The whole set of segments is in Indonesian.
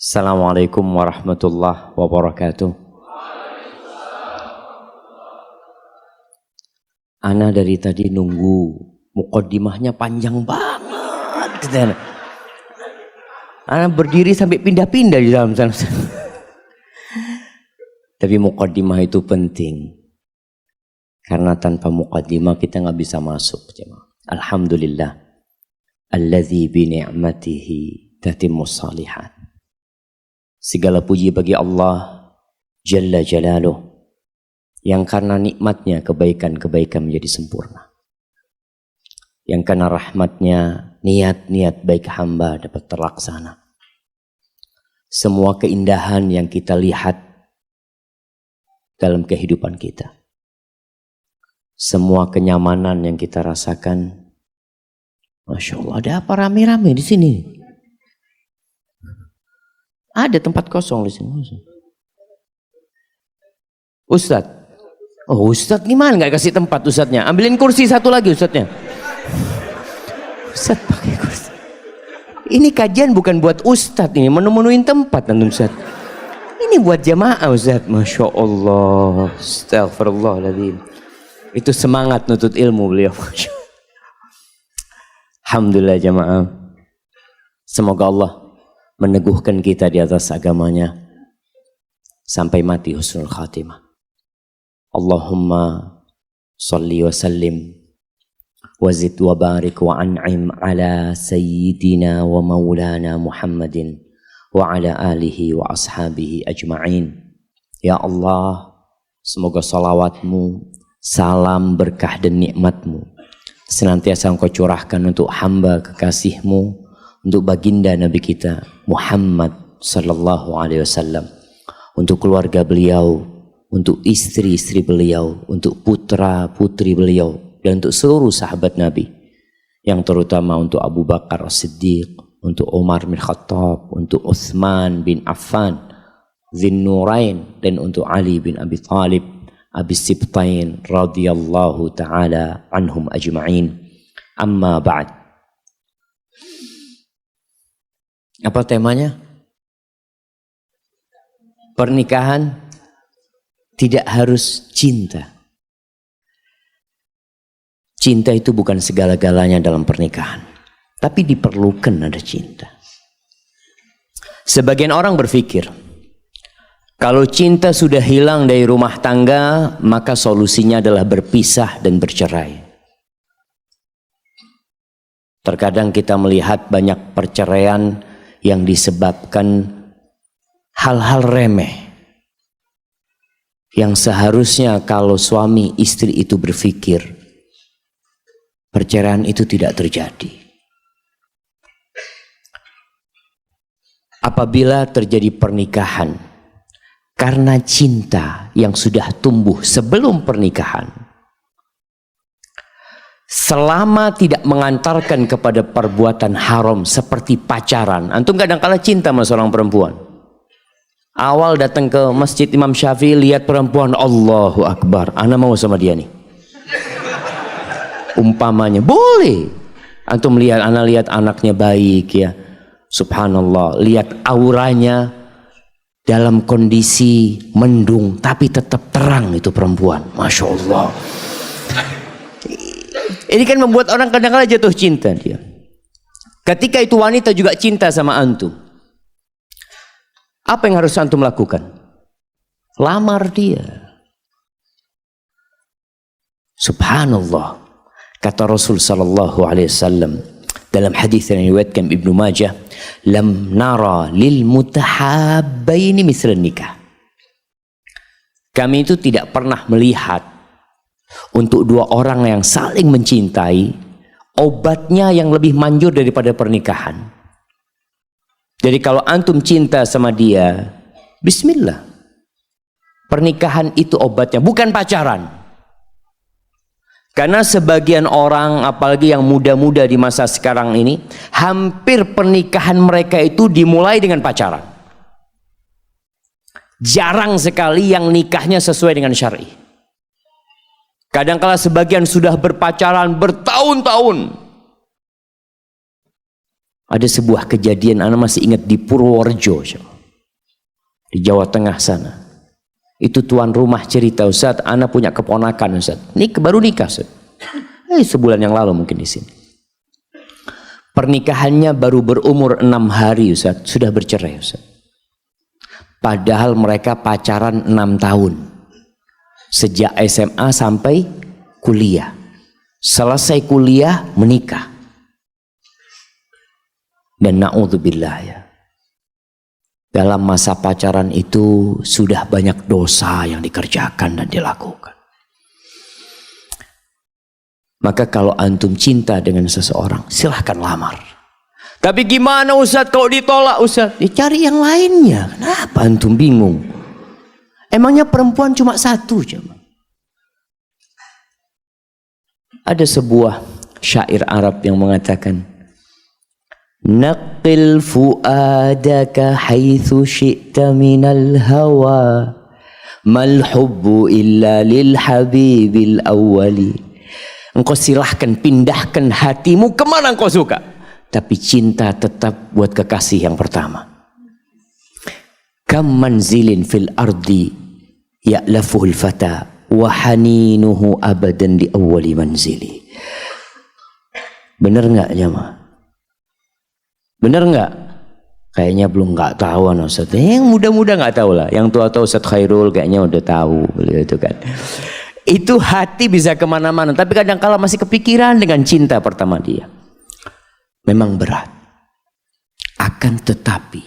Assalamualaikum warahmatullahi wabarakatuh. Ana dari tadi nunggu muqaddimahnya panjang banget. Ana berdiri sampai pindah-pindah di dalam sana. Tapi muqaddimah itu penting. Karena tanpa muqaddimah kita nggak bisa masuk. Alhamdulillah. Alladzi bi ni'matihi tatimmus shalihat. Segala puji bagi Allah Jalla Jalaluh yang karena nikmatnya kebaikan-kebaikan menjadi sempurna, yang karena rahmatnya niat-niat baik hamba dapat terlaksana. Semua keindahan yang kita lihat dalam kehidupan kita, semua kenyamanan yang kita rasakan, Masya Allah, ada apa rame-rame di sini? Ada tempat kosong di sini. Ustadz, oh Ustadz gimana nggak kasih tempat Ustadznya? Ambilin kursi satu lagi Ustadznya. Ustadz pakai kursi. Ini kajian bukan buat Ustadz ini, menu-menuin tempat nanti Ustadz. Ini buat jamaah Ustadz. Masya Allah, astagfirullahaladzim. Itu semangat nutut ilmu beliau. Alhamdulillah jamaah. Semoga Allah meneguhkan kita di atas agamanya sampai mati husnul khatimah. Allahumma salli wa sallim wa zid wa barik wa an'im ala sayyidina wa maulana Muhammadin wa ala alihi wa ashabihi ajma'in. Ya Allah, semoga salawatmu, salam, berkah dan nikmatmu senantiasa engkau curahkan untuk hamba kekasihmu, untuk baginda Nabi kita Muhammad sallallahu alaihi wasallam, untuk keluarga beliau, untuk istri-istri beliau, untuk putra-putri beliau, dan untuk seluruh sahabat Nabi, yang terutama untuk Abu Bakar As-Siddiq, untuk Umar bin Khattab, untuk Utsman bin Affan Dzinnurain, dan untuk Ali bin Abi Thalib Abis Sibtain radhiyallahu taala anhum ajma'in. Amma ba'd. Apa temanya? Pernikahan tidak harus cinta. Cinta itu bukan segala-galanya dalam pernikahan, tapi diperlukan ada cinta. Sebagian orang berpikir, kalau cinta sudah hilang dari rumah tangga, maka solusinya adalah berpisah dan bercerai. Terkadang kita melihat banyak perceraian yang disebabkan hal-hal remeh, yang seharusnya kalau suami istri itu berpikir, perceraian itu tidak terjadi. Apabila terjadi pernikahan karena cinta yang sudah tumbuh sebelum pernikahan, selama tidak mengantarkan kepada perbuatan haram seperti pacaran. Antum kadang-kala cinta sama seorang perempuan, awal datang ke masjid Imam Syafi'i, lihat perempuan, Allahu Akbar, ana mau sama dia nih. Umpamanya, boleh. Antum lihat, ana lihat anaknya baik ya, subhanallah, lihat auranya dalam kondisi mendung tapi tetap terang itu perempuan, Masya Allah. Ini kan membuat orang kadang-kadang jatuh cinta dia. Ketika itu wanita juga cinta sama antum, apa yang harus antum lakukan? Lamar dia. Subhanallah. Kata Rasul sallallahu alaihi wasallam dalam hadis yang diriwayatkan Ibnu Majah, lam nara lil mutahabbaini mislan nikah. Kami itu tidak pernah melihat untuk dua orang yang saling mencintai obatnya yang lebih manjur daripada pernikahan. Jadi kalau antum cinta sama dia, bismillah. Pernikahan itu obatnya, bukan pacaran. Karena sebagian orang, apalagi yang muda-muda di masa sekarang ini, hampir pernikahan mereka itu dimulai dengan pacaran. Jarang sekali yang nikahnya sesuai dengan syar'i. Kadang-kala sebagian sudah berpacaran bertahun-tahun. Ada sebuah kejadian, ana masih ingat di Purworejo. di Jawa Tengah sana. Itu tuan rumah cerita, Ustaz, ana punya keponakan, Ustaz. Ini baru nikah, Ustaz. Sebulan yang lalu mungkin di sini. Pernikahannya baru berumur 6 hari, Ustaz, sudah bercerai, Ustaz. Padahal mereka pacaran 6 tahun. Sejak SMA sampai kuliah. Selesai kuliah menikah. Dan na'udzubillah ya. Dalam masa pacaran itu sudah banyak dosa yang dikerjakan dan dilakukan. Maka kalau antum cinta dengan seseorang, silahkan lamar. Tapi gimana Ustaz kalau ditolak Ustaz? Ya cari yang lainnya. Kenapa antum bingung? Emangnya perempuan cuma satu cuma. Ada sebuah syair Arab yang mengatakan, Naqil fuadaka haitsu syi'ta minal hawa mal hubbu illa lil habibil awwali. Engkau silahkan pindahkan hatimu kemana engkau suka, tapi cinta tetap buat kekasih yang pertama. Kam manzilin fil ardi ya'lafuhul fata wa haninuhu abadan di awwali manzili. Benar enggak jemaah? Benar enggak? Kayaknya belum enggak tahu Ustaz. Yang muda-muda enggak tahu lah. Yang tua tahu Ustaz Khairul kayaknya udah tahu beliau itu kan. Itu hati bisa kemana-mana. Tapi kadang-kala masih kepikiran dengan cinta pertama dia. Memang berat. Akan tetapi,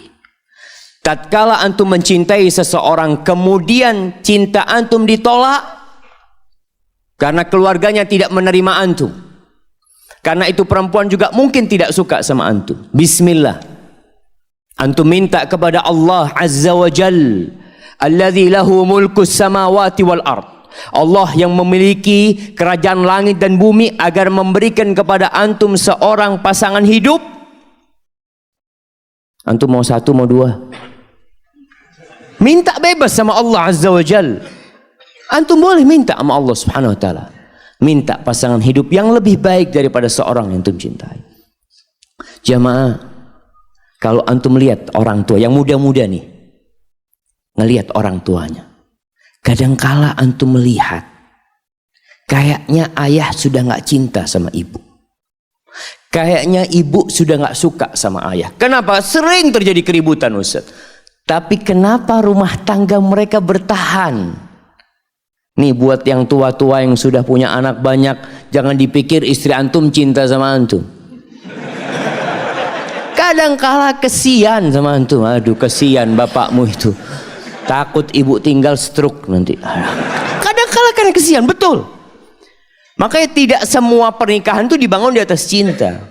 tatkala antum mencintai seseorang kemudian cinta antum ditolak karena keluarganya tidak menerima antum. Karena itu perempuan juga mungkin tidak suka sama antum. Bismillah. Antum minta kepada Allah Azza wa Jal, Alladzi lahu mulkus samawati wal ard. Allah yang memiliki kerajaan langit dan bumi agar memberikan kepada antum seorang pasangan hidup. Antum mau satu mau dua? Minta bebas sama Allah Azza wa Jal. Antum boleh minta sama Allah Subhanahu wa taala. Minta pasangan hidup yang lebih baik daripada seorang yang antum cintai. Jamaah, kalau antum lihat orang tua yang muda-muda nih, ngelihat orang tuanya, kadangkala antum melihat kayaknya ayah sudah nggak cinta sama ibu, kayaknya ibu sudah nggak suka sama ayah. Kenapa? Sering terjadi keributan Ustaz. Tapi kenapa rumah tangga mereka bertahan? Nih buat yang tua-tua yang sudah punya anak banyak, jangan dipikir istri antum cinta sama antum. Kadangkala kesian sama antum. Aduh kesian bapakmu itu, takut ibu tinggal stroke nanti. Kadangkala kan kesian, betul. Makanya tidak semua pernikahan itu dibangun di atas cinta.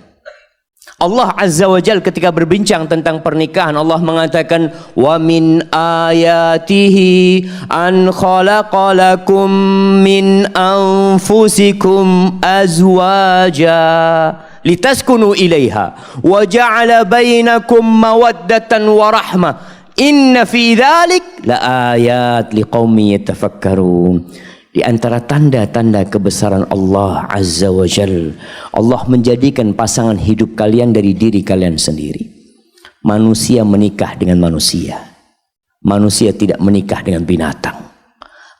Allah Azza wa Jal ketika berbincang tentang pernikahan, Allah mengatakan, wa min ayatihi an khalaqalakum min anfusikum azwaja litaskunu ilaiha wa ja'ala bainakum mawaddatan wa rahmah inna fi dzalik la ayat liqaumin yatafakkarun. Di antara tanda-tanda kebesaran Allah Azza wa Jal, Allah menjadikan pasangan hidup kalian dari diri kalian sendiri. Manusia menikah dengan manusia, manusia tidak menikah dengan binatang.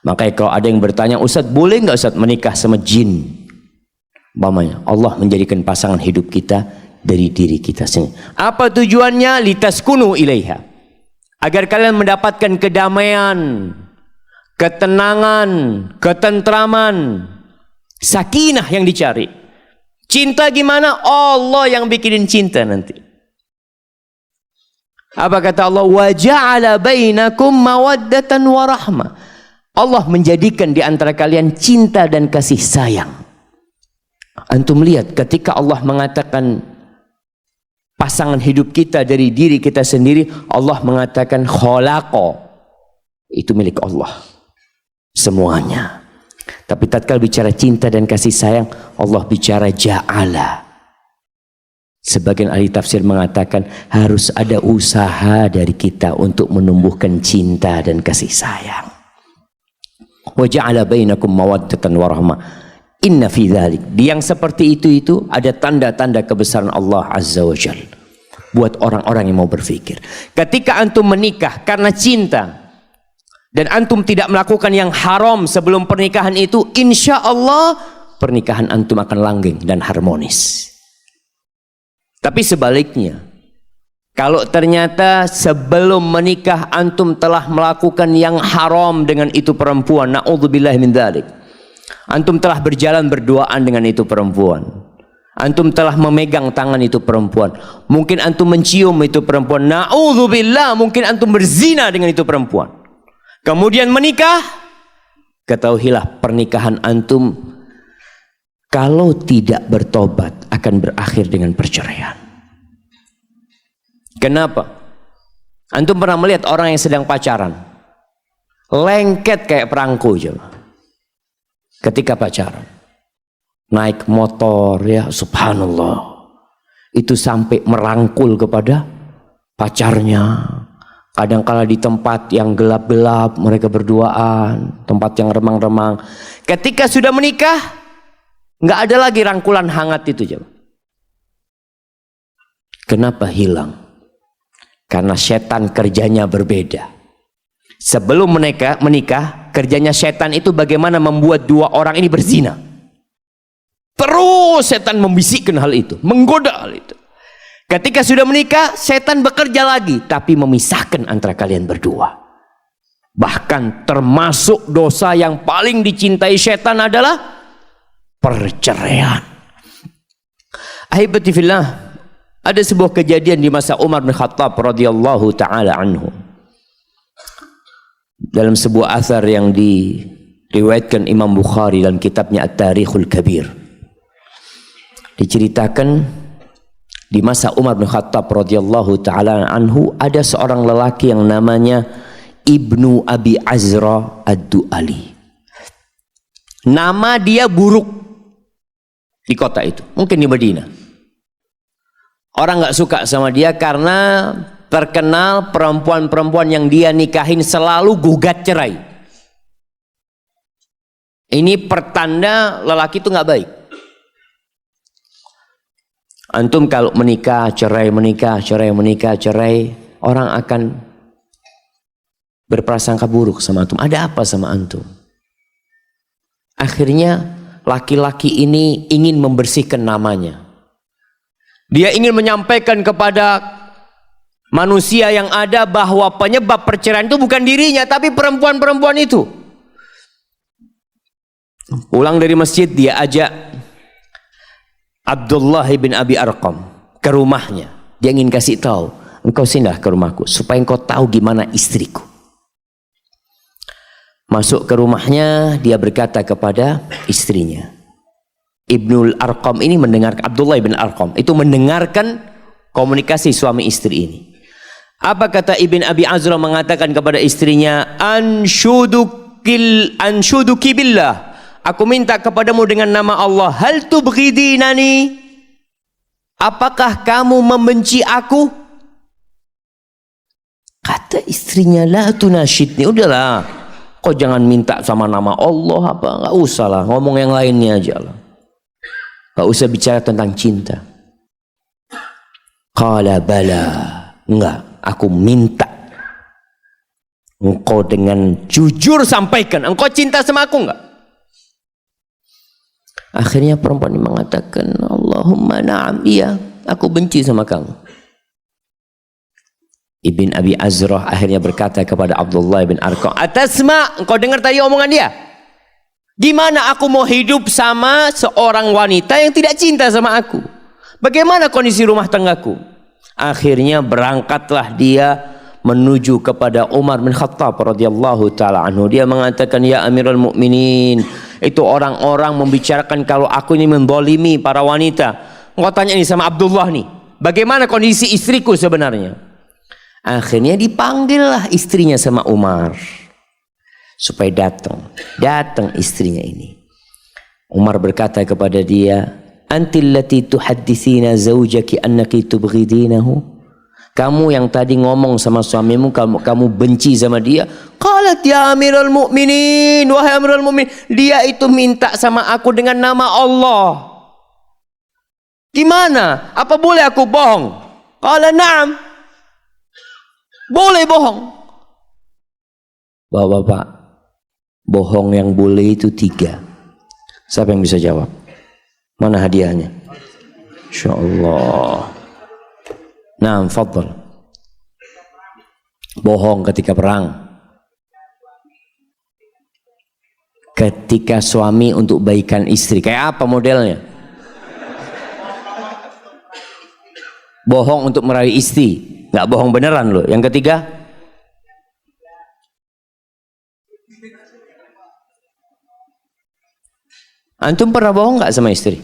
Makanya kalau ada yang bertanya, Ustaz boleh nggak Ustaz menikah sama jin? Umpamanya Allah menjadikan pasangan hidup kita dari diri kita sendiri. Apa tujuannya? Litaskunu ilaiha, agar kalian mendapatkan kedamaian, ketenangan, ketentraman, sakinah yang dicari. Cinta gimana? Allah yang bikinin cinta nanti. Apa kata Allah? Wa ja'ala bainakum mawaddatan wa rahmah. Allah menjadikan di antara kalian cinta dan kasih sayang. Antum lihat ketika Allah mengatakan pasangan hidup kita dari diri kita sendiri, Allah mengatakan khalaqa, itu milik Allah semuanya. Tapi tatkala bicara cinta dan kasih sayang, Allah bicara ja'ala. Sebagian ahli tafsir mengatakan harus ada usaha dari kita untuk menumbuhkan cinta dan kasih sayang. Wa ja'ala bainakum mawaddatan wa rahmah. Inna fi dzalik. Yang seperti itu ada tanda-tanda kebesaran Allah Azza wa Jalla. buat orang-orang yang mau berpikir. Ketika antum menikah karena cinta dan antum tidak melakukan yang haram sebelum pernikahan itu, insya Allah pernikahan antum akan langgeng dan harmonis. Tapi sebaliknya, kalau ternyata sebelum menikah antum telah melakukan yang haram dengan itu perempuan, na'udzubillah min dzalik, antum telah berjalan berduaan dengan itu perempuan, antum telah memegang tangan itu perempuan, mungkin antum mencium itu perempuan, na'udzubillah, mungkin antum berzina dengan itu perempuan, kemudian menikah, ketahuilah pernikahan antum kalau tidak bertobat akan berakhir dengan perceraian. Kenapa? Antum pernah melihat orang yang sedang pacaran lengket kayak perangko coba. Ketika pacaran naik motor, ya subhanallah, itu sampai merangkul kepada pacarnya. Kadang-kala di tempat yang gelap-gelap mereka berduaan, tempat yang remang-remang. Ketika sudah menikah, nggak ada lagi rangkulan hangat itu coba. Kenapa hilang? Karena setan kerjanya berbeda. Sebelum menikah, kerjanya setan itu bagaimana membuat dua orang ini berzina. Terus setan membisikkan hal itu, menggoda hal itu. Ketika sudah menikah, setan bekerja lagi, tapi memisahkan antara kalian berdua. Bahkan termasuk dosa yang paling dicintai setan adalah perceraian. Ahibati fillah, ada sebuah kejadian di masa Umar bin Khattab radhiyallahu taala anhu. Dalam sebuah athar yang diriwayatkan Imam Bukhari dalam kitabnya At-Tarikhul Kabir, diceritakan di masa Umar bin Khattab radhiyallahu taala anhu ada seorang lelaki yang namanya Ibnu Abi Azra Ad-Du'ali. Nama dia buruk di kota itu, mungkin di Madinah. Orang nggak suka sama dia karena terkenal perempuan-perempuan yang dia nikahin selalu gugat cerai. Ini pertanda lelaki itu nggak baik. Antum kalau menikah, cerai, menikah, cerai, menikah, cerai, orang akan berprasangka buruk sama antum. Ada apa sama antum? Akhirnya laki-laki ini ingin membersihkan namanya. Dia ingin menyampaikan kepada manusia yang ada bahwa penyebab perceraian itu bukan dirinya, tapi perempuan-perempuan itu. Pulang dari masjid, dia ajak Abdullah bin Abi Arqam ke rumahnya. Dia ingin kasih tahu, engkau sindah ke rumahku supaya engkau tahu gimana istriku. Masuk ke rumahnya, dia berkata kepada istrinya. Ibnul Arqam ini mendengarkan, Abdullah bin Arqam itu mendengarkan komunikasi suami istri ini. Apa kata Ibn Abi Azra mengatakan kepada istrinya, anshuduki billah, aku minta kepadamu dengan nama Allah, hal tubghidinani, apakah kamu membenci aku? Kata istrinya, la tunashidni, udahlah, kau jangan minta sama nama Allah, apa, nggak usah lah, ngomong yang lainnya aja lah, nggak usah bicara tentang cinta. Qala bala, enggak, aku minta engkau dengan jujur sampaikan, engkau cinta sama aku enggak? Akhirnya perempuan ini mengatakan, Allahumma na'am, iya, aku benci sama kamu. Ibn Abi Azrah akhirnya berkata kepada Abdullah bin Arqam, atasma, engkau dengar tadi omongan dia? Gimana aku mau hidup sama seorang wanita yang tidak cinta sama aku? Bagaimana kondisi rumah tanggaku? Akhirnya berangkatlah dia menuju kepada Umar bin Khattab radhiyallahu taala anhu. Dia mengatakan, ya Amirul Mukminin, itu orang-orang membicarakan kalau aku ini mendolimi para wanita. Engkau tanya nih sama Abdullah nih, bagaimana kondisi istriku sebenarnya? Akhirnya dipanggillah istrinya sama Umar supaya datang istrinya ini. Umar berkata kepada dia, antil lati tuhadditsina zawjaki annaki tubghidinahu, kamu yang tadi ngomong sama suamimu kamu benci sama dia. Qalat ya Amirul Mukminin, wahai Amirul Mukminin, dia itu minta sama aku dengan nama Allah. Gimana? Apa boleh aku bohong? Qala na'am. Boleh bohong. Bapak-bapak, bohong yang boleh itu 3. Siapa yang bisa jawab? Mana hadiahnya? Insyaallah. Naam, fadhal. Bohong ketika perang. Ketika suami untuk baikan istri. Kayak apa modelnya? Bohong untuk meraih istri. Nggak bohong beneran loh. Yang ketiga? Antum pernah bohong nggak sama istri?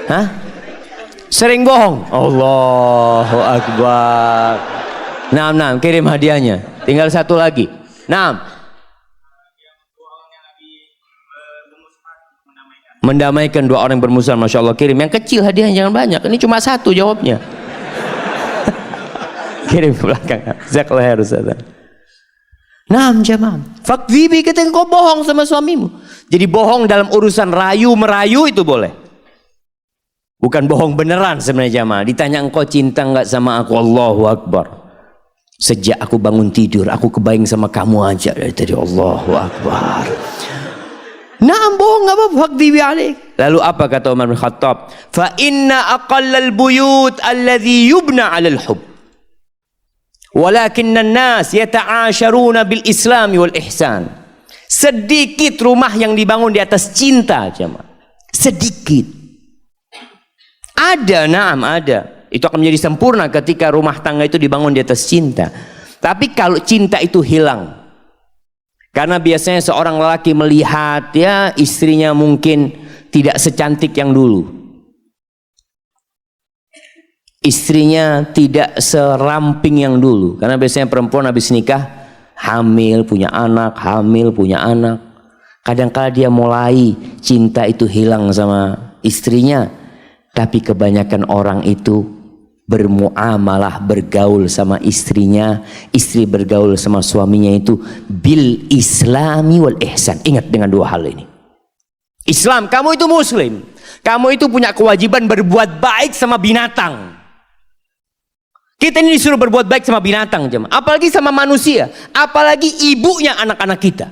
Hah? Sering bohong? Allahu Akbar. Nah, kirim hadiahnya. Tinggal 1 lagi. Nah, mendamaikan 2 orang yang bermusuhan. Masya Allah, kirim. Yang kecil hadiahnya jangan banyak. Ini cuma 1 jawabnya. Kirim ke belakang. Jazakallahu khair Ustaz. Nah, jamaah. Fakdzibi, ketika kau bohong sama suamimu. Jadi bohong dalam urusan rayu merayu itu boleh. Bukan bohong beneran sebenarnya jamaah. Ditanya engkau cinta enggak sama aku? Allahu Akbar. Sejak aku bangun tidur, aku kebayang sama kamu aja dari tadi. Allahu Akbar. Nah, bohong enggak apa-apa. Fakdzibi alaik. Lalu apa kata Umar bin Khattab? Fa inna aqallal buyut alladhi yubna 'alal hub. Walakinnan nas yata'asharuna bil islami wal ihsan. Sedikit rumah yang dibangun di atas cinta, jemaah. Sedikit. Ada, naam ada. Itu akan menjadi sempurna ketika rumah tangga itu dibangun di atas cinta. Tapi kalau cinta itu hilang, karena biasanya seorang lelaki melihat ya istrinya mungkin tidak secantik yang dulu. Istrinya tidak seramping yang dulu. Karena biasanya perempuan habis nikah hamil, punya anak, hamil, punya anak. Kadang-kala dia mulai cinta itu hilang sama istrinya. Tapi kebanyakan orang itu bermuamalah, bergaul sama istrinya, istri bergaul sama suaminya itu bil islami wal ihsan. Ingat dengan 2 hal ini. Islam, kamu itu muslim. Kamu itu punya kewajiban berbuat baik sama binatang. Kita ini disuruh berbuat baik sama binatang, jemaah. Apalagi sama manusia, apalagi ibunya anak-anak kita,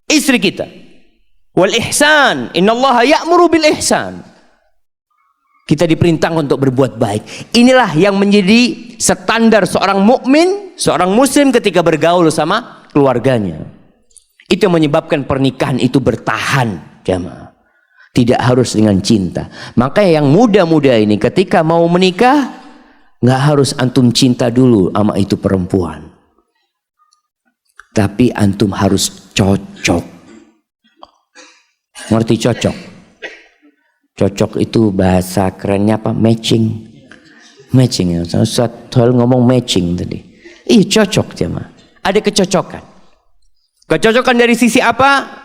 istri kita. Wal ihsan, innallaha ya'muru bil ihsan. Kita diperintahkan untuk berbuat baik. Inilah yang menjadi standar seorang mukmin, seorang muslim ketika bergaul sama keluarganya. Itu yang menyebabkan pernikahan itu bertahan, jemaah. Tidak harus dengan cinta. Makanya yang muda-muda ini ketika mau menikah, nggak harus antum cinta dulu sama itu perempuan. Tapi antum harus cocok. Ngerti cocok? Cocok itu bahasa kerennya apa? Matching. Matching ya. Ustaz Tol ngomong matching tadi. Ih, cocok jemaah. Ada kecocokan. Kecocokan dari sisi apa?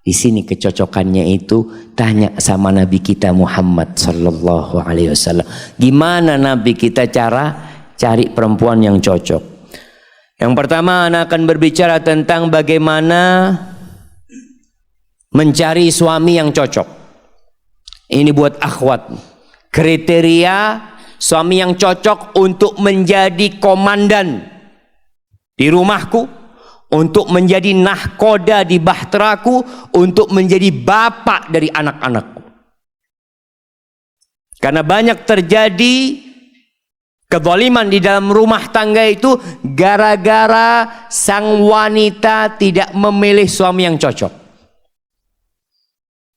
Di sini kecocokannya itu tanya sama Nabi kita Muhammad sallallahu alaihi wasallam. Gimana Nabi kita cara cari perempuan yang cocok? Yang pertama, anak akan berbicara tentang bagaimana mencari suami yang cocok. Ini buat akhwat. Kriteria suami yang cocok untuk menjadi komandan di rumahku, untuk menjadi nahkoda di bahteraku, untuk menjadi bapak dari anak-anakku. Karena banyak terjadi kezaliman di dalam rumah tangga itu gara-gara sang wanita tidak memilih suami yang cocok.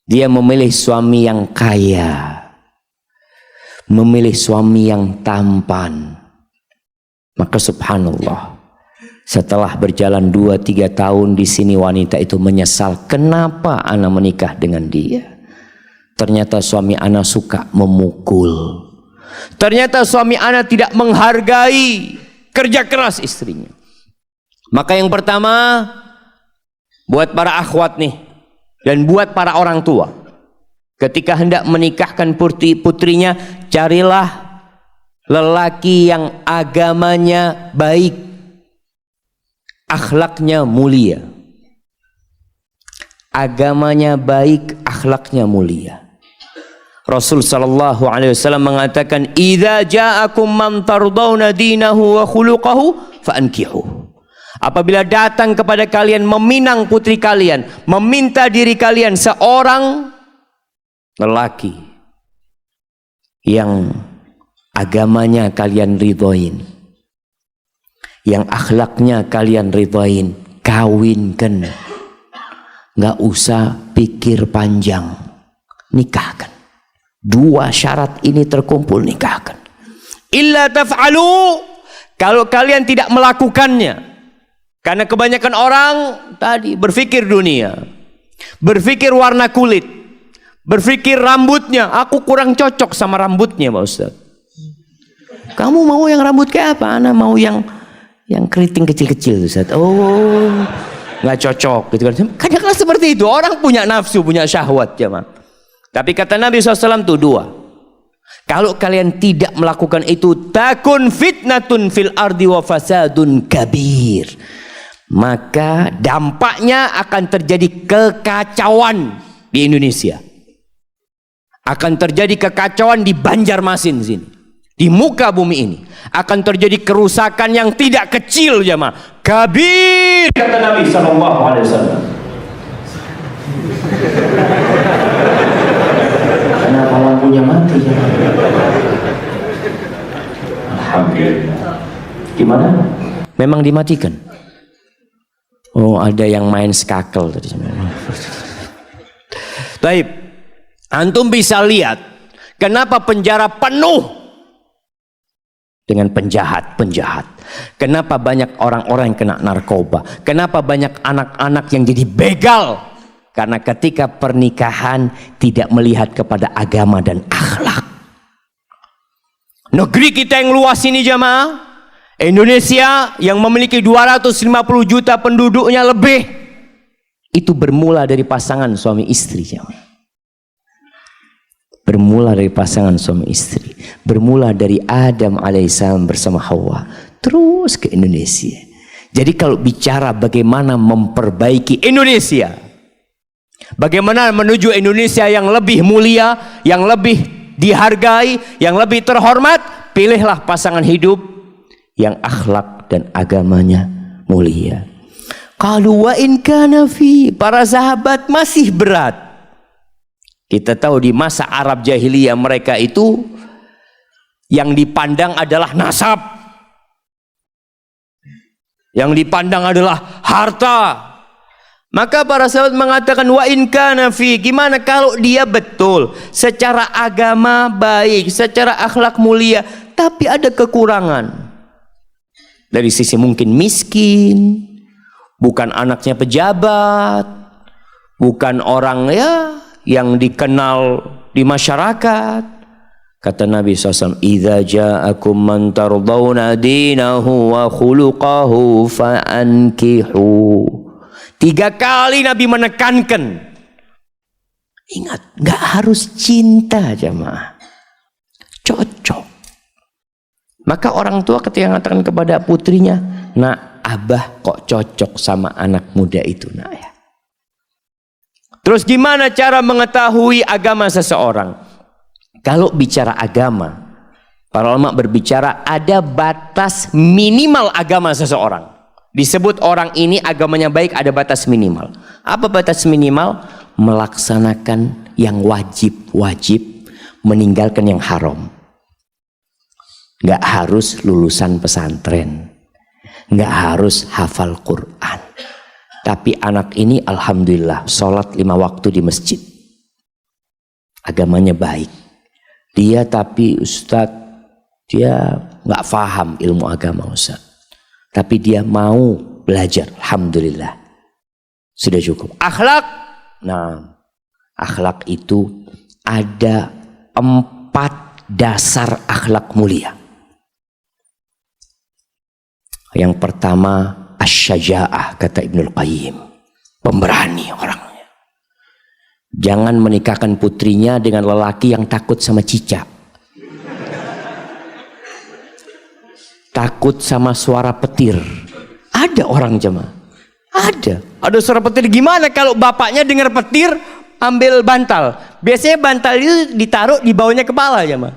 Dia memilih suami yang kaya, memilih suami yang tampan. Maka subhanallah, setelah berjalan 2-3 tahun di sini wanita itu menyesal, kenapa ana menikah dengan dia? Ternyata suami ana suka memukul. Ternyata suami ana tidak menghargai kerja keras istrinya. Maka yang pertama, buat para akhwat nih, dan buat para orang tua, ketika hendak menikahkan putrinya, carilah lelaki yang agamanya baik, akhlaknya mulia. Agamanya baik, akhlaknya mulia. Rasul sallallahu alaihi wasallam mengatakan, "Idza ja'akum man tardawna dinahu wa khuluquhu fa'ankihu." Apabila datang kepada kalian meminang putri kalian, meminta diri kalian seorang lelaki yang agamanya kalian ridhoin, yang akhlaknya kalian ridhoin, kawinkan. Nggak usah pikir panjang, nikahkan. Dua syarat ini terkumpul, nikahkan. Illa taf'alu, kalau kalian tidak melakukannya, karena kebanyakan orang tadi berpikir dunia, berpikir warna kulit, berpikir rambutnya, aku kurang cocok sama rambutnya Pak Ustaz. Kamu mau yang rambut kayak apa? Ana mau yang keriting kecil-kecil Ustaz. Oh, nggak cocok gitu kan. Kadang-kadang seperti itu, orang punya nafsu, punya syahwat jemaah. Tapi kata Nabi SAW itu dua. Kalau kalian tidak melakukan itu, takun fitnatun fil ardi wa fasadun kabir. Maka dampaknya akan terjadi kekacauan di Indonesia. Akan terjadi kekacauan di Banjarmasin sini. Di muka bumi ini. Akan terjadi kerusakan yang tidak kecil jemaah. Kabir. Kata Nabi SAW. Kenapa lampunya mati ya? Alhamdulillah. Gimana? Memang dimatikan. Oh, ada yang main skakel tadi. Baik, antum bisa lihat kenapa penjara penuh dengan penjahat-penjahat. Kenapa banyak orang-orang yang kena narkoba? Kenapa banyak anak-anak yang jadi begal? Karena ketika pernikahan tidak melihat kepada agama dan akhlak. Negeri kita yang luas ini jamaah, Indonesia yang memiliki 250 juta penduduknya lebih, itu bermula dari pasangan suami istri jamaah. Bermula dari pasangan suami istri. Bermula dari Adam alaihissalam bersama Hawa. Terus ke Indonesia. Jadi kalau bicara bagaimana memperbaiki Indonesia, bagaimana menuju Indonesia yang lebih mulia, yang lebih dihargai, yang lebih terhormat, pilihlah pasangan hidup yang akhlak dan agamanya mulia. Qalu wa in kana fi, para sahabat masih berat. Kita tahu di masa Arab jahiliyah mereka itu yang dipandang adalah nasab, yang dipandang adalah harta. Maka para sahabat mengatakan wa in kana fi, gimana kalau dia betul secara agama baik, secara akhlak mulia, tapi ada kekurangan. Dari sisi mungkin miskin, bukan anaknya pejabat, bukan orang ya yang dikenal di masyarakat. Kata Nabi SAW, idza ja'akum man tardawna dinahu wa khuluquhu fa'ankihu. 3 kali Nabi menekankan. Ingat, gak harus cinta jamaah, cocok. Maka orang tua ketika mengatakan kepada putrinya, nak, abah kok cocok sama anak muda itu, nak ya. Terus gimana cara mengetahui agama seseorang? Kalau bicara agama, para ulama berbicara ada batas minimal agama seseorang. Disebut orang ini agamanya baik, ada batas minimal. Apa batas minimal? Melaksanakan yang wajib-wajib, meninggalkan yang haram. Nggak harus lulusan pesantren, nggak harus hafal Quran. Tapi anak ini alhamdulillah sholat 5 waktu di masjid. Agamanya baik. Dia tapi Ustadz, dia nggak paham ilmu agama Ustadz. Tapi dia mau belajar, alhamdulillah. Sudah cukup. Akhlak, nah akhlak itu ada 4 dasar akhlak mulia. Yang pertama asy-syaja'ah, kata Ibnul Qayyim, pemberani orangnya. Jangan menikahkan putrinya dengan lelaki yang takut sama cicak, takut sama suara petir. Ada orang jemaah, ada suara petir. Gimana kalau bapaknya dengar petir ambil bantal, Biasanya bantal itu ditaruh di bawahnya kepala ya, Ma.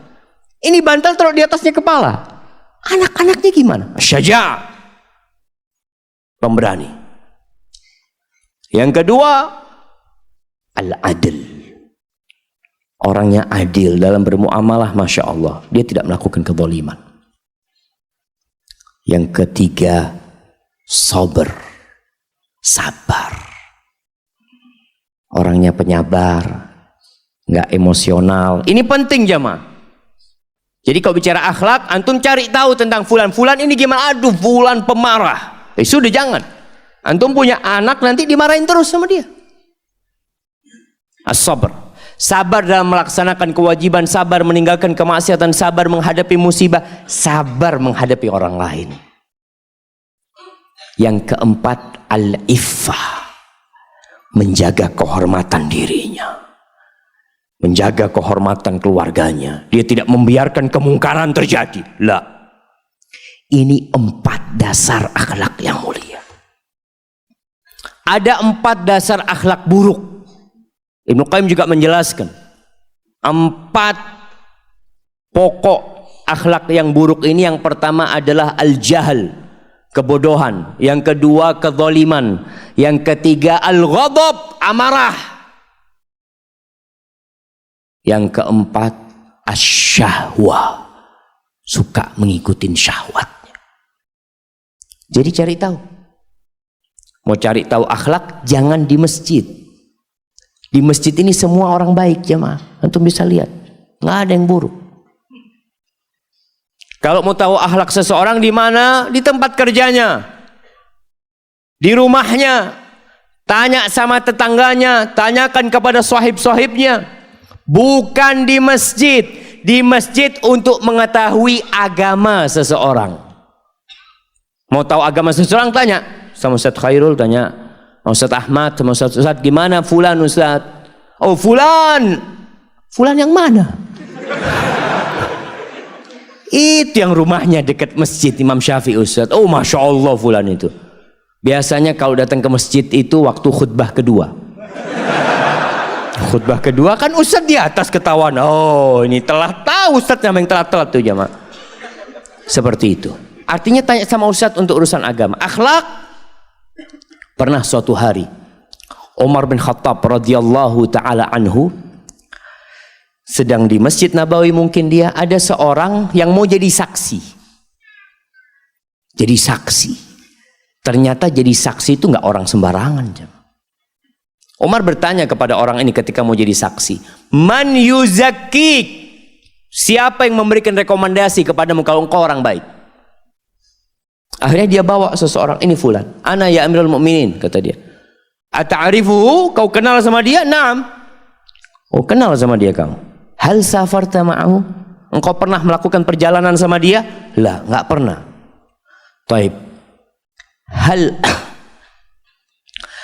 Ini bantal taruh di atasnya kepala. Anak-anaknya gimana? Syaja', pemberani. Yang kedua, al-adl. Orangnya adil dalam bermuamalah, Masya Allah. Dia tidak melakukan kezaliman. Yang ketiga, sabar. Orangnya penyabar, nggak emosional. Ini penting jamaah. Jadi kalau bicara akhlak, antum cari tahu tentang fulan ini gimana. Aduh, fulan pemarah. Sudah jangan. Antum punya anak nanti dimarahin terus sama dia. As-sabr. Sabar dalam melaksanakan kewajiban, sabar meninggalkan kemaksiatan, sabar menghadapi musibah, sabar menghadapi orang lain. Yang keempat, al-iffah. Menjaga kehormatan dirinya, menjaga kehormatan keluarganya. Dia tidak membiarkan kemungkaran terjadi. Lah, ini 4 dasar akhlak yang mulia. Ada 4 dasar akhlak buruk. Ibnu Qayyim juga menjelaskan 4 pokok akhlak yang buruk ini. Yang pertama adalah al-jahl, kebodohan. Yang kedua, kezaliman. Yang ketiga, al-ghadab, amarah. Yang keempat, asyahwah, suka mengikuti syahwatnya. Jadi cari tahu. Mau cari tahu akhlak, jangan di masjid. Di masjid ini semua orang baik jemaah. Antum bisa lihat, nggak ada yang buruk. Kalau mau tahu akhlak seseorang di mana? Di tempat kerjanya, di rumahnya. Tanya sama tetangganya, tanyakan kepada sahib-sahibnya. Bukan di masjid. Di masjid untuk mengetahui agama seseorang. Mau tahu agama seseorang, tanya sama Ustaz Khairul, tanya Ustaz Ahmad, sama Ustaz gimana fulan Ustaz? Oh fulan yang mana? Itu yang rumahnya dekat masjid Imam Syafi'i Ustaz. Oh Masya Allah fulan itu. Biasanya kalau datang ke masjid itu waktu khutbah kedua. Khutbah kedua kan Ustaz di atas ketahuan. Oh ini telah tahu Ustaz yang telat tuh jamaah. Seperti itu. Artinya tanya sama Ustaz untuk urusan agama. Akhlak. Pernah suatu hari Umar bin Khattab radhiyallahu taala anhu sedang di Masjid Nabawi, mungkin dia ada seorang yang mau jadi saksi. Jadi saksi. Ternyata jadi saksi itu nggak orang sembarangan. Umar bertanya kepada orang ini ketika mau jadi saksi, "Man yuzakkik?" Siapa yang memberikan rekomendasi kepadamu kalau engkau orang baik? Akhirnya dia bawa seseorang, ini fulan. Ana ya Amirul Mukminin, kata dia. Ata'rifuhu? Kau kenal sama dia? Naam. Oh, kenal sama dia kamu. Hal safarta ma'ahu? Engkau pernah melakukan perjalanan sama dia? Lah, enggak pernah. Taib.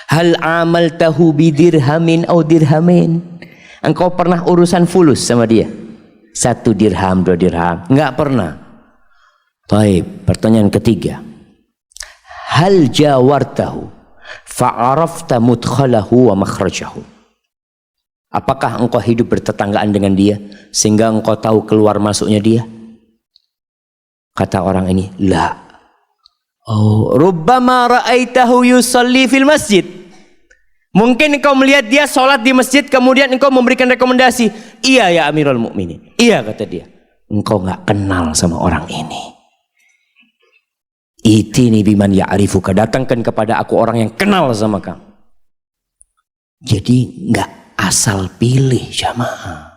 Hal amaltahu bidirhamin au dirhamin? Engkau pernah urusan fulus sama dia? 1 dirham, 2 dirham? Enggak pernah. Taib. Pertanyaan ketiga. Hal jawartahu fa'arafta mudkhalahu wa makhrajahu? Apakah engkau hidup bertetanggaan dengan dia sehingga engkau tahu keluar masuknya dia? Kata orang ini, la. Oh, rubbama ra'aitahu yusalli fil masjid. Mungkin engkau melihat dia sholat di masjid, kemudian engkau memberikan rekomendasi. Iya ya Amirul Mukminin. Iya, kata dia. Engkau nggak kenal sama orang ini. Itini biman ya'rifuka, datangkan kepada aku orang yang kenal sama kamu. Jadi nggak asal pilih jamaah.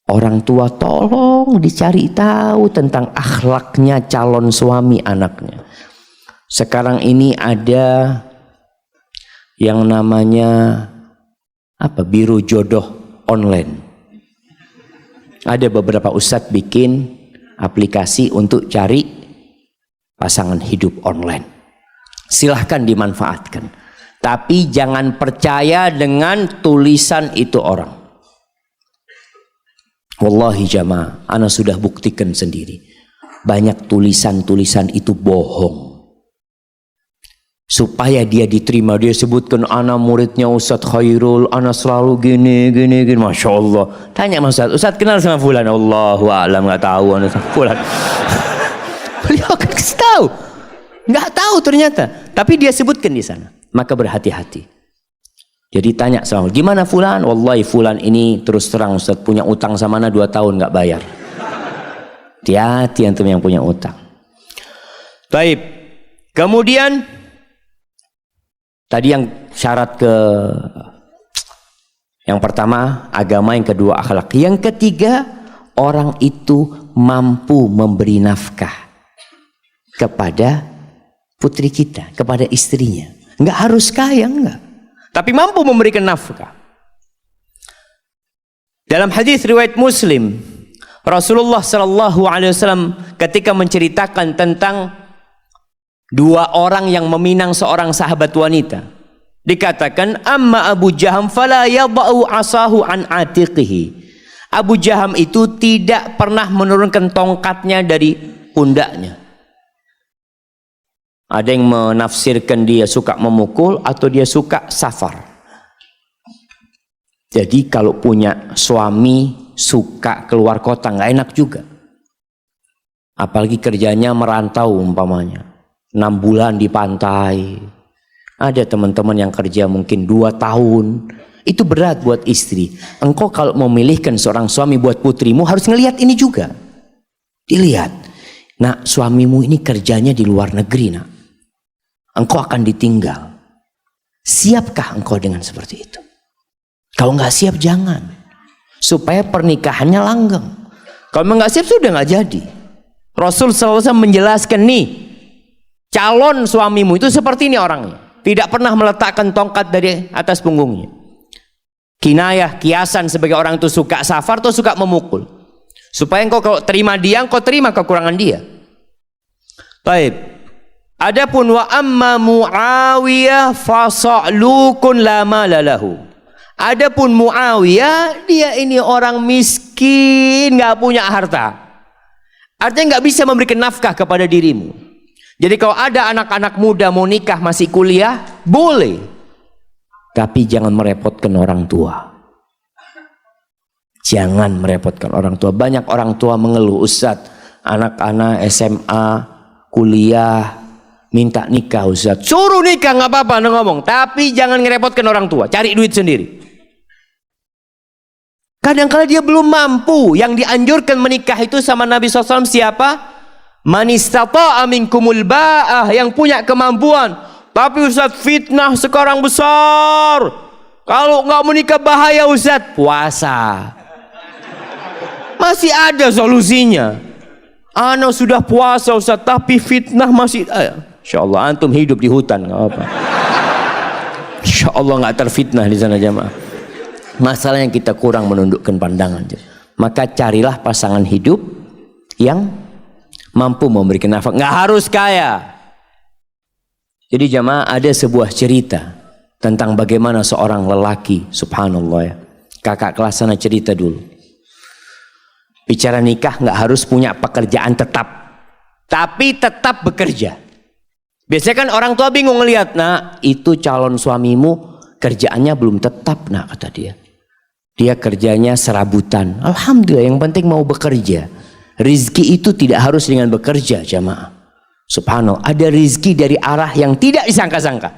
Orang tua tolong dicari tahu tentang akhlaknya calon suami anaknya. Sekarang ini ada yang namanya biro jodoh online. Ada beberapa ustadz bikin aplikasi untuk cari pasangan hidup online. Silahkan dimanfaatkan, tapi jangan percaya dengan tulisan itu orang. Wallahi jamaah, ana sudah buktikan sendiri. Banyak tulisan-tulisan itu bohong. supaya dia diterima. Dia sebutkan, ana muridnya Ustadz Khairul, ana selalu gini. Masya Allah. Tanya sama Ustadz kenal sama fulan? Allahu a'lam, nggak tahu ana sama fulan. Beliau akan kasih tahu, nggak tahu ternyata, tapi dia sebutkan di sana. Maka berhati-hati. Jadi tanya sama, gimana fulan? Wallahi fulan ini terus terang Ustadz punya utang sama ana 2 tahun nggak bayar. Hati-hati antum yang punya utang. Baik. Kemudian tadi yang syarat yang pertama agama, yang kedua akhlak, yang ketiga orang itu mampu memberi nafkah kepada putri kita, kepada istrinya. Enggak harus kaya, enggak, tapi mampu memberikan nafkah. Dalam hadis riwayat Muslim, Rasulullah sallallahu alaihi wasallam ketika menceritakan tentang 2 orang yang meminang seorang sahabat wanita, dikatakan, amma Abu Jaham fala yada'u asahu an atiqihi. Abu Jaham itu tidak pernah menurunkan tongkatnya dari pundaknya. Ada yang menafsirkan dia suka memukul atau dia suka safar. Jadi kalau punya suami suka keluar kota nggak enak juga. Apalagi kerjanya merantau umpamanya 6 bulan di pantai. Ada teman-teman yang kerja mungkin 2 tahun. Itu berat buat istri. Engkau kalau memilihkan seorang suami buat putrimu harus ngelihat ini juga. Dilihat, nak, suamimu ini kerjanya di luar negeri, nak. Engkau akan ditinggal. Siapkah engkau dengan seperti itu? Kalau nggak siap jangan. Supaya pernikahannya langgeng. Kalau nggak siap sudah nggak jadi. Rasul SAW menjelaskan, nih, calon suamimu itu seperti ini orangnya. Tidak pernah meletakkan tongkat dari atas punggungnya. Kinayah, kiasan sebagai orang itu suka safar atau suka memukul. Supaya engkau kalau terima dia, engkau terima kekurangan dia. Baik. Adapun wa amma Muawiyah fasa'lukun la malalahu. Adapun Muawiyah, dia ini orang miskin, nggak punya harta. Artinya nggak bisa memberikan nafkah kepada dirimu. Jadi kalau ada anak-anak muda mau nikah masih kuliah, boleh. Tapi jangan merepotkan orang tua. Jangan merepotkan orang tua. Banyak orang tua mengeluh, Ustadz, anak-anak SMA, kuliah, minta nikah Ustadz. Suruh nikah nggak apa-apa, ngomong. Tapi jangan ngerepotkan orang tua. Cari duit sendiri. Kadang-kadang dia belum mampu. Yang dianjurkan menikah itu sama Nabi SAW siapa? Man istata'a minkumul ba'ah, yang punya kemampuan. Tapi Ustaz, fitnah sekarang besar. Kalau nggak menikah bahaya Ustaz. Puasa. Masih ada solusinya. Ana sudah puasa Ustaz, tapi fitnah masih. Insya Allah antum hidup di hutan, nggak apa. Insya Allah nggak terfitnah di sana jamaah. Masalahnya kita kurang menundukkan pandangan. Maka carilah pasangan hidup yang mampu memberikan nafkah. Nggak harus kaya. Jadi jamaah, ada sebuah cerita tentang bagaimana seorang lelaki, subhanallah ya. Kakak kelas sana cerita dulu. Bicara nikah nggak harus punya pekerjaan tetap, tapi tetap bekerja. Biasanya kan orang tua bingung ngelihat, nah itu calon suamimu kerjaannya belum tetap, nah kata dia. Dia kerjanya serabutan. Alhamdulillah, yang penting mau bekerja. Rizki itu tidak harus dengan bekerja jamaah. Subhanallah, ada rizki dari arah yang tidak disangka-sangka.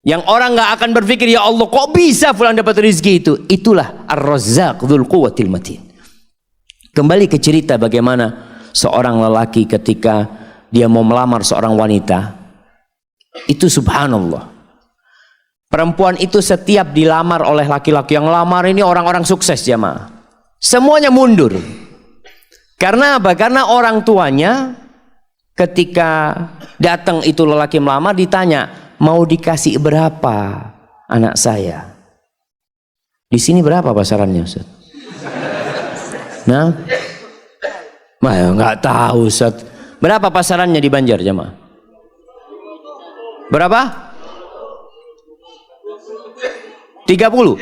Yang orang nggak akan berpikir, ya Allah kok bisa fulan dapat rizki itu. Itulah Ar-Razzaq Dzul Quwwatil Matin. Kembali ke cerita bagaimana seorang lelaki ketika dia mau melamar seorang wanita. Itu subhanallah. Perempuan itu setiap dilamar oleh laki-laki, yang lamar ini orang-orang sukses jamaah. Semuanya mundur. Karena apa? Karena orang tuanya ketika datang itu lelaki melamar ditanya, mau dikasih berapa anak saya? Di sini berapa pasarannya Ustaz? Nah, nggak tahu Ustaz. Berapa pasarannya di Banjar jamaah? Berapa? 30?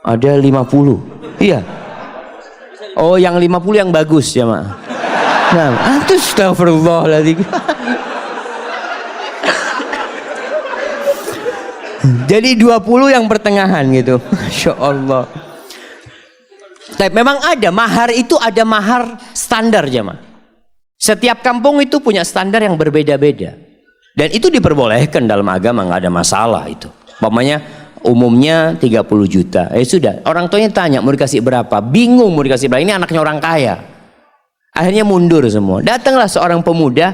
Ada 50? Iya. Oh, yang 50 yang bagus jamaah. Nah, astagfirullahaladzim. Jadi 20 yang pertengahan gitu. Masya Allah. Tapi memang ada mahar, itu ada mahar standar jemaah. Setiap kampung itu punya standar yang berbeda-beda. Dan itu diperbolehkan dalam agama, nggak ada masalah itu. Umpamanya umumnya 30 juta. Sudah, orang tuanya tanya mau dikasih berapa? Bingung mau dikasih berapa. Ini anaknya orang kaya. Akhirnya mundur semua. Datanglah seorang pemuda,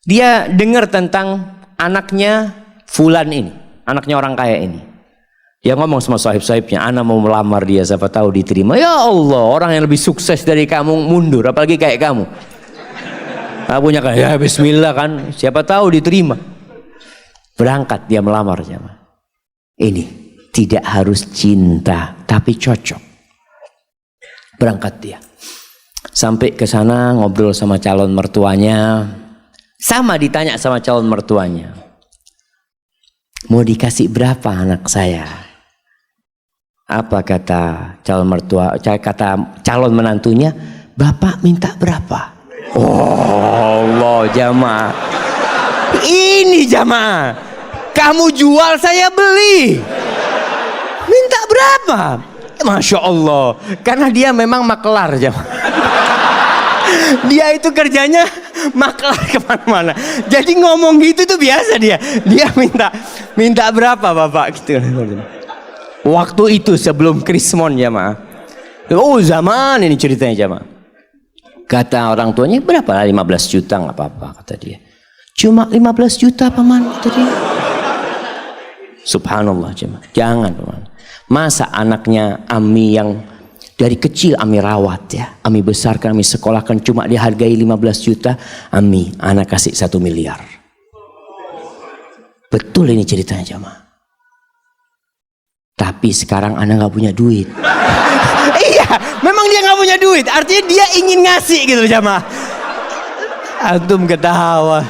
dia dengar tentang anaknya fulan ini, anaknya orang kaya ini. Dia ngomong sama sahib-sahibnya, ana mau melamar dia, siapa tahu diterima. Ya Allah, orang yang lebih sukses dari kamu mundur, apalagi kayak kamu. Punya kan, ya bismillah kan, siapa tahu diterima. Berangkat dia melamar jemaah. Ini tidak harus cinta, tapi cocok. Berangkat dia. Sampai ke sana ngobrol sama calon mertuanya. Sama ditanya sama calon mertuanya. Mau dikasih berapa anak saya? Apa kata calon mertua? Kata calon menantunya, Bapak minta berapa? Oh Allah jamaah. Ini jamaah. Kamu jual saya beli. Minta berapa? Masya Allah. Karena dia memang makelar jamaah. Dia itu kerjanya maklar kemana-mana. Jadi ngomong gitu tuh biasa dia. Dia minta berapa Bapak gitu. Waktu itu sebelum Krismon jamaah. Oh zaman ini ceritanya jamaah. Kata orang tuanya berapa? 15 juta nggak apa-apa kata dia. Cuma 15 juta paman kata dia. Subhanallah jemaah. Jangan paman. Masa anaknya Ami yang dari kecil Ami rawat ya, Ami besarkan, Ami sekolahkan, cuma dihargai 15 juta, Ami anak kasih 1 miliar. Betul ini ceritanya jemaah. Tapi sekarang anak nggak punya duit. Iya, memang dia nggak punya duit. Artinya dia ingin ngasih gitu jemaah. Antum ketawa.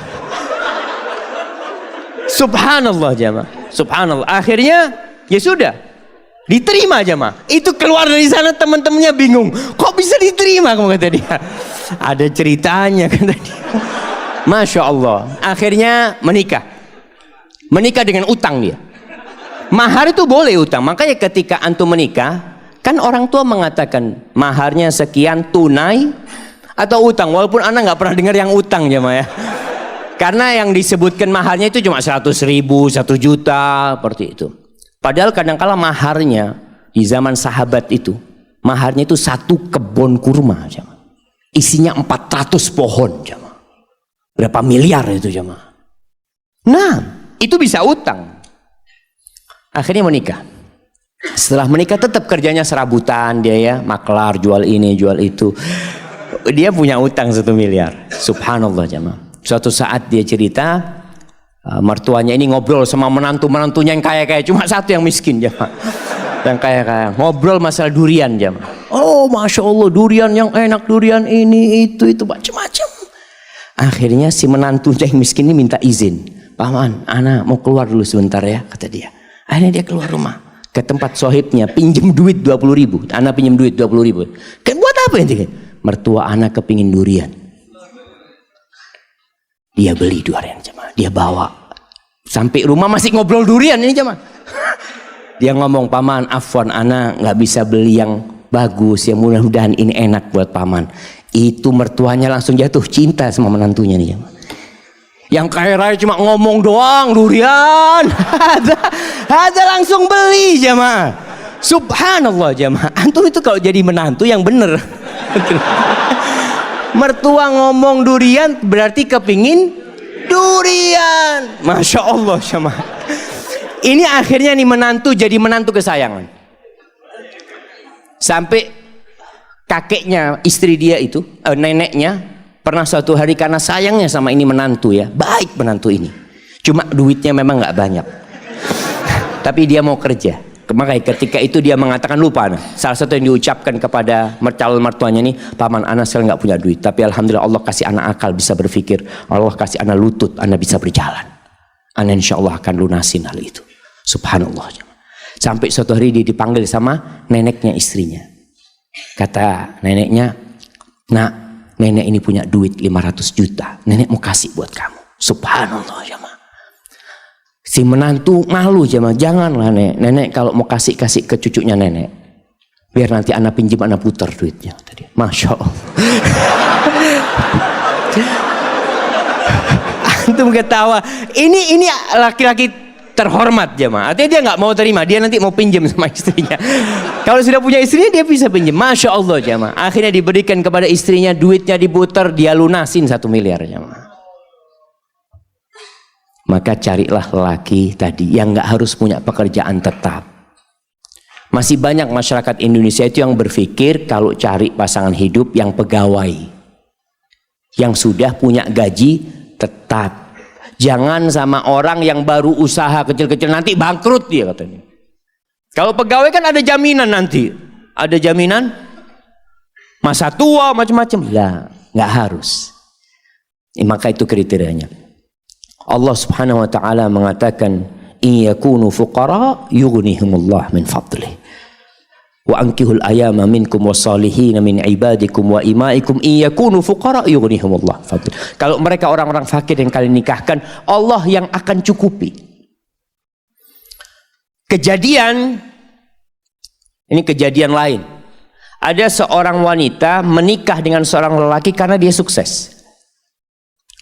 Subhanallah jemaah. Subhanallah. Akhirnya ya sudah. Diterima jemaah. Itu keluar dari sana teman-temannya bingung. Kok bisa diterima kamu kata dia. Ada ceritanya kata dia. Masya Allah. Akhirnya menikah. Menikah dengan utang dia. Mahar itu boleh utang. Makanya ketika antum menikah, kan orang tua mengatakan maharnya sekian tunai atau utang. Walaupun anak nggak pernah dengar yang utang jemaah ya. Karena yang disebutkan maharnya itu cuma 100.000, 1 juta seperti itu. Padahal kadang-kala maharnya di zaman sahabat itu, maharnya itu 1 kebun kurma jemaah. Isinya 400 pohon jemaah. Berapa miliar itu jemaah. Nah, itu bisa utang. Akhirnya menikah. Setelah menikah tetap kerjanya serabutan dia ya, maklar, jual ini, jual itu. Dia punya utang 1 miliar. Subhanallah jemaah. Suatu saat dia cerita, mertuanya ini ngobrol sama menantu-menantunya yang kaya-kaya, cuma satu yang miskin jemaah. Yang kaya-kaya, ngobrol masalah durian jemaah. Oh Masya Allah, durian yang enak, durian ini, itu macam-macam. Akhirnya si menantunya yang miskin ini minta izin. Paman, anak mau keluar dulu sebentar ya, kata dia. Akhirnya dia keluar rumah ke tempat sohibnya, pinjem duit 20.000. Anak pinjem duit 20.000. Kan buat apa ini? Mertua anak kepingin durian. Dia beli durian jemaah. Dia bawa sampai rumah masih ngobrol durian ini jemaah. Dia ngomong, paman afwan anak nggak bisa beli yang bagus, yang mudah-mudahan ini enak buat paman. Itu mertuanya langsung jatuh cinta sama menantunya nih jemaah. Yang kaya raya cuma ngomong doang durian. Ada langsung beli jemaah. Subhanallah jemaah. Antum itu kalau jadi menantu yang bener. Mertua ngomong durian berarti kepingin durian. Masya Allah jemaah. Ini akhirnya nih menantu jadi menantu kesayangan. Sampai kakeknya istri dia itu, neneknya pernah suatu hari karena sayangnya sama ini menantu ya, baik menantu ini. Cuma duitnya memang nggak banyak. Tapi dia mau kerja. Makanya ketika itu dia mengatakan lupa. Nah, salah satu yang diucapkan kepada calon mertuanya nih, paman anak sekarang nggak punya duit, tapi alhamdulillah Allah kasih anak akal bisa berpikir, Allah kasih anak lutut, anak bisa berjalan. Anak insya Allah akan lunasin hal itu. Subhanallah. Sampai suatu hari dia dipanggil sama neneknya istrinya. Kata neneknya, nak, nenek ini punya duit 500 juta. Nenek mau kasih buat kamu. Subhanallah jemaah. Si menantu malu jemaah, janganlah nenek kalau mau kasih ke cucunya nenek. Biar nanti anak pinjam, anak putar duitnya. Tadi, masya Allah. Antum ketawa. Ini laki-laki terhormat jemaah. Artinya dia nggak mau terima, dia nanti mau pinjam sama istrinya. Kalau sudah punya istrinya dia bisa pinjam. Masya Allah jemaah. Akhirnya diberikan kepada istrinya, duitnya diputar, dia lunasin 1 miliar jemaah. Maka carilah laki tadi yang nggak harus punya pekerjaan tetap. Masih banyak masyarakat Indonesia itu yang berpikir kalau cari pasangan hidup yang pegawai, yang sudah punya gaji tetap. Jangan sama orang yang baru usaha kecil-kecil, nanti bangkrut dia katanya. Kalau pegawai kan ada jaminan nanti, ada jaminan masa tua macam-macam. Lah, nggak harus. Maka itu kriterianya. Allah Subhanahu wa taala mengatakan, in yakunu fuqara yughnihimullah min fadlih wa ankihul ayama minkum wassalihin min ibadikum wa imaikum in yakunu fuqara yughnihimullah fadlih. Kalau mereka orang-orang fakir yang kalian nikahkan, Allah yang akan cukupi. Ini kejadian lain. Ada seorang wanita menikah dengan seorang lelaki karena dia sukses.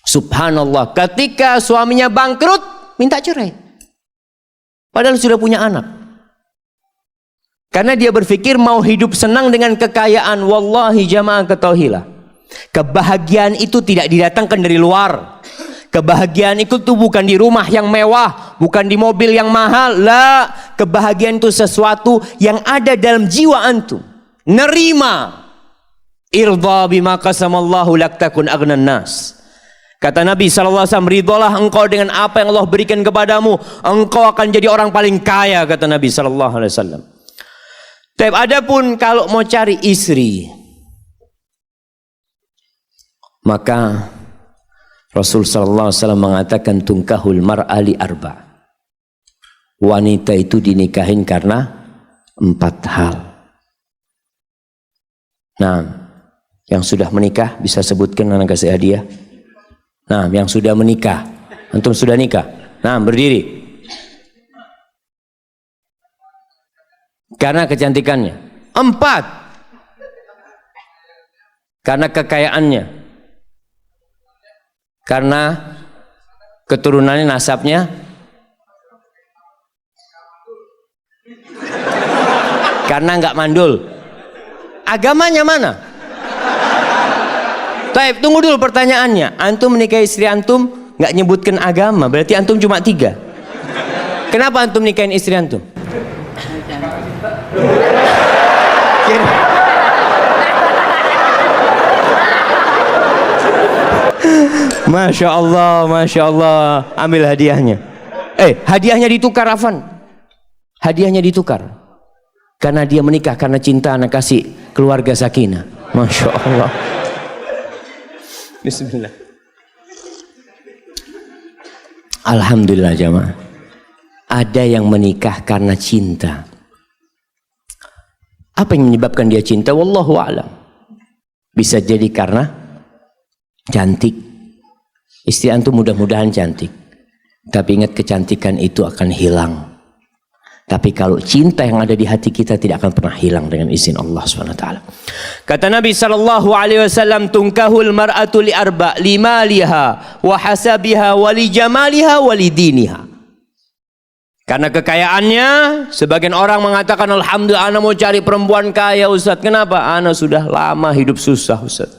Subhanallah, ketika suaminya bangkrut, minta cerai. Padahal sudah punya anak. Karena dia berpikir mau hidup senang dengan kekayaan. Wallahi jamaah ketahuilah, kebahagiaan itu tidak didatangkan dari luar. Kebahagiaan itu tuh bukan di rumah yang mewah, bukan di mobil yang mahal. La, kebahagiaan itu sesuatu yang ada dalam jiwa antum. Nerima. Irda bima qasamallahu lak takun aghnan nas. Kata Nabi SAW, ridholah engkau dengan apa yang Allah berikan kepadamu, engkau akan jadi orang paling kaya, kata Nabi SAW. Tapi adapun kalau mau cari istri, maka Rasul SAW mengatakan, tunkahul mar'ali arba. Wanita itu dinikahin karena 4 hal. Nah, yang sudah menikah bisa sebutkan, anak kasih hadiah. Nah, yang sudah menikah, antum sudah nikah. Nah, berdiri. Karena kecantikannya. 4. Karena kekayaannya. Karena keturunannya, nasabnya. Karena nggak mandul. Agamanya mana? Taib, tunggu dulu pertanyaannya. Antum menikahi istri antum nggak nyebutkan agama, berarti antum cuma 3. Kenapa antum nikahin istri antum? Masya Allah, Masya Allah. Ambil hadiahnya. Hadiahnya ditukar, Afan. Hadiahnya ditukar. Karena dia menikah karena cinta, anak kasih keluarga sakinah. Masya Allah. Bismillah. Alhamdulillah jamaah. Ada yang menikah karena cinta. Apa yang menyebabkan dia cinta? Wallahu a'lam. Bisa jadi karena cantik. Istri antum mudah-mudahan cantik. Tapi ingat, kecantikan itu akan hilang. Tapi kalau cinta yang ada di hati kita tidak akan pernah hilang dengan izin Allah SWT. Kata Nabi SAW, tunkahul mar'atu li arba, limaliha, wa hasabiha, wa li jamaliha, wa li diniha. Karena kekayaannya, sebagian orang mengatakan, alhamdulillah ana mau cari perempuan kaya Ustaz. Kenapa? Ana sudah lama hidup susah Ustaz.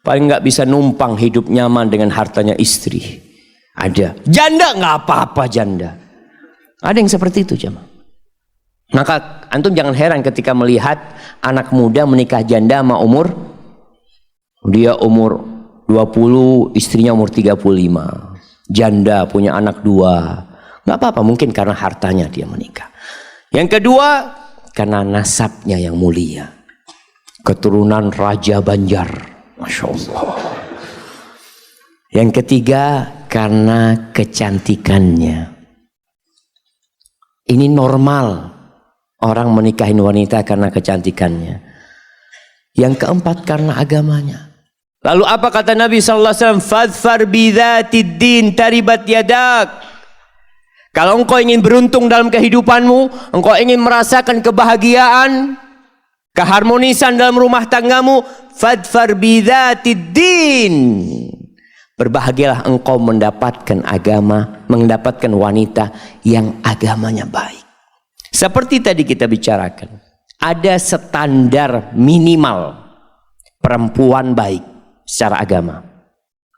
Paling nggak bisa numpang hidup nyaman dengan hartanya istri. Ada. Janda nggak apa-apa janda. Ada yang seperti itu jemaah. Maka antum jangan heran ketika melihat anak muda menikah janda sama umur, dia umur 20, istrinya umur 35. Janda punya anak 2. Nggak apa-apa, mungkin karena hartanya dia menikah. Yang kedua, karena nasabnya yang mulia. Keturunan Raja Banjar. Masya Allah. Yang ketiga, karena kecantikannya. Ini normal orang menikahin wanita karena kecantikannya. Yang keempat, karena agamanya. Lalu apa kata Nabi SAW? Fadfar bidhatid din taribat yadak. Kalau engkau ingin beruntung dalam kehidupanmu, engkau ingin merasakan kebahagiaan, keharmonisan dalam rumah tanggamu, fadfar bidzatid din. Berbahagialah engkau mendapatkan wanita yang agamanya baik. Seperti tadi kita bicarakan, ada standar minimal perempuan baik secara agama.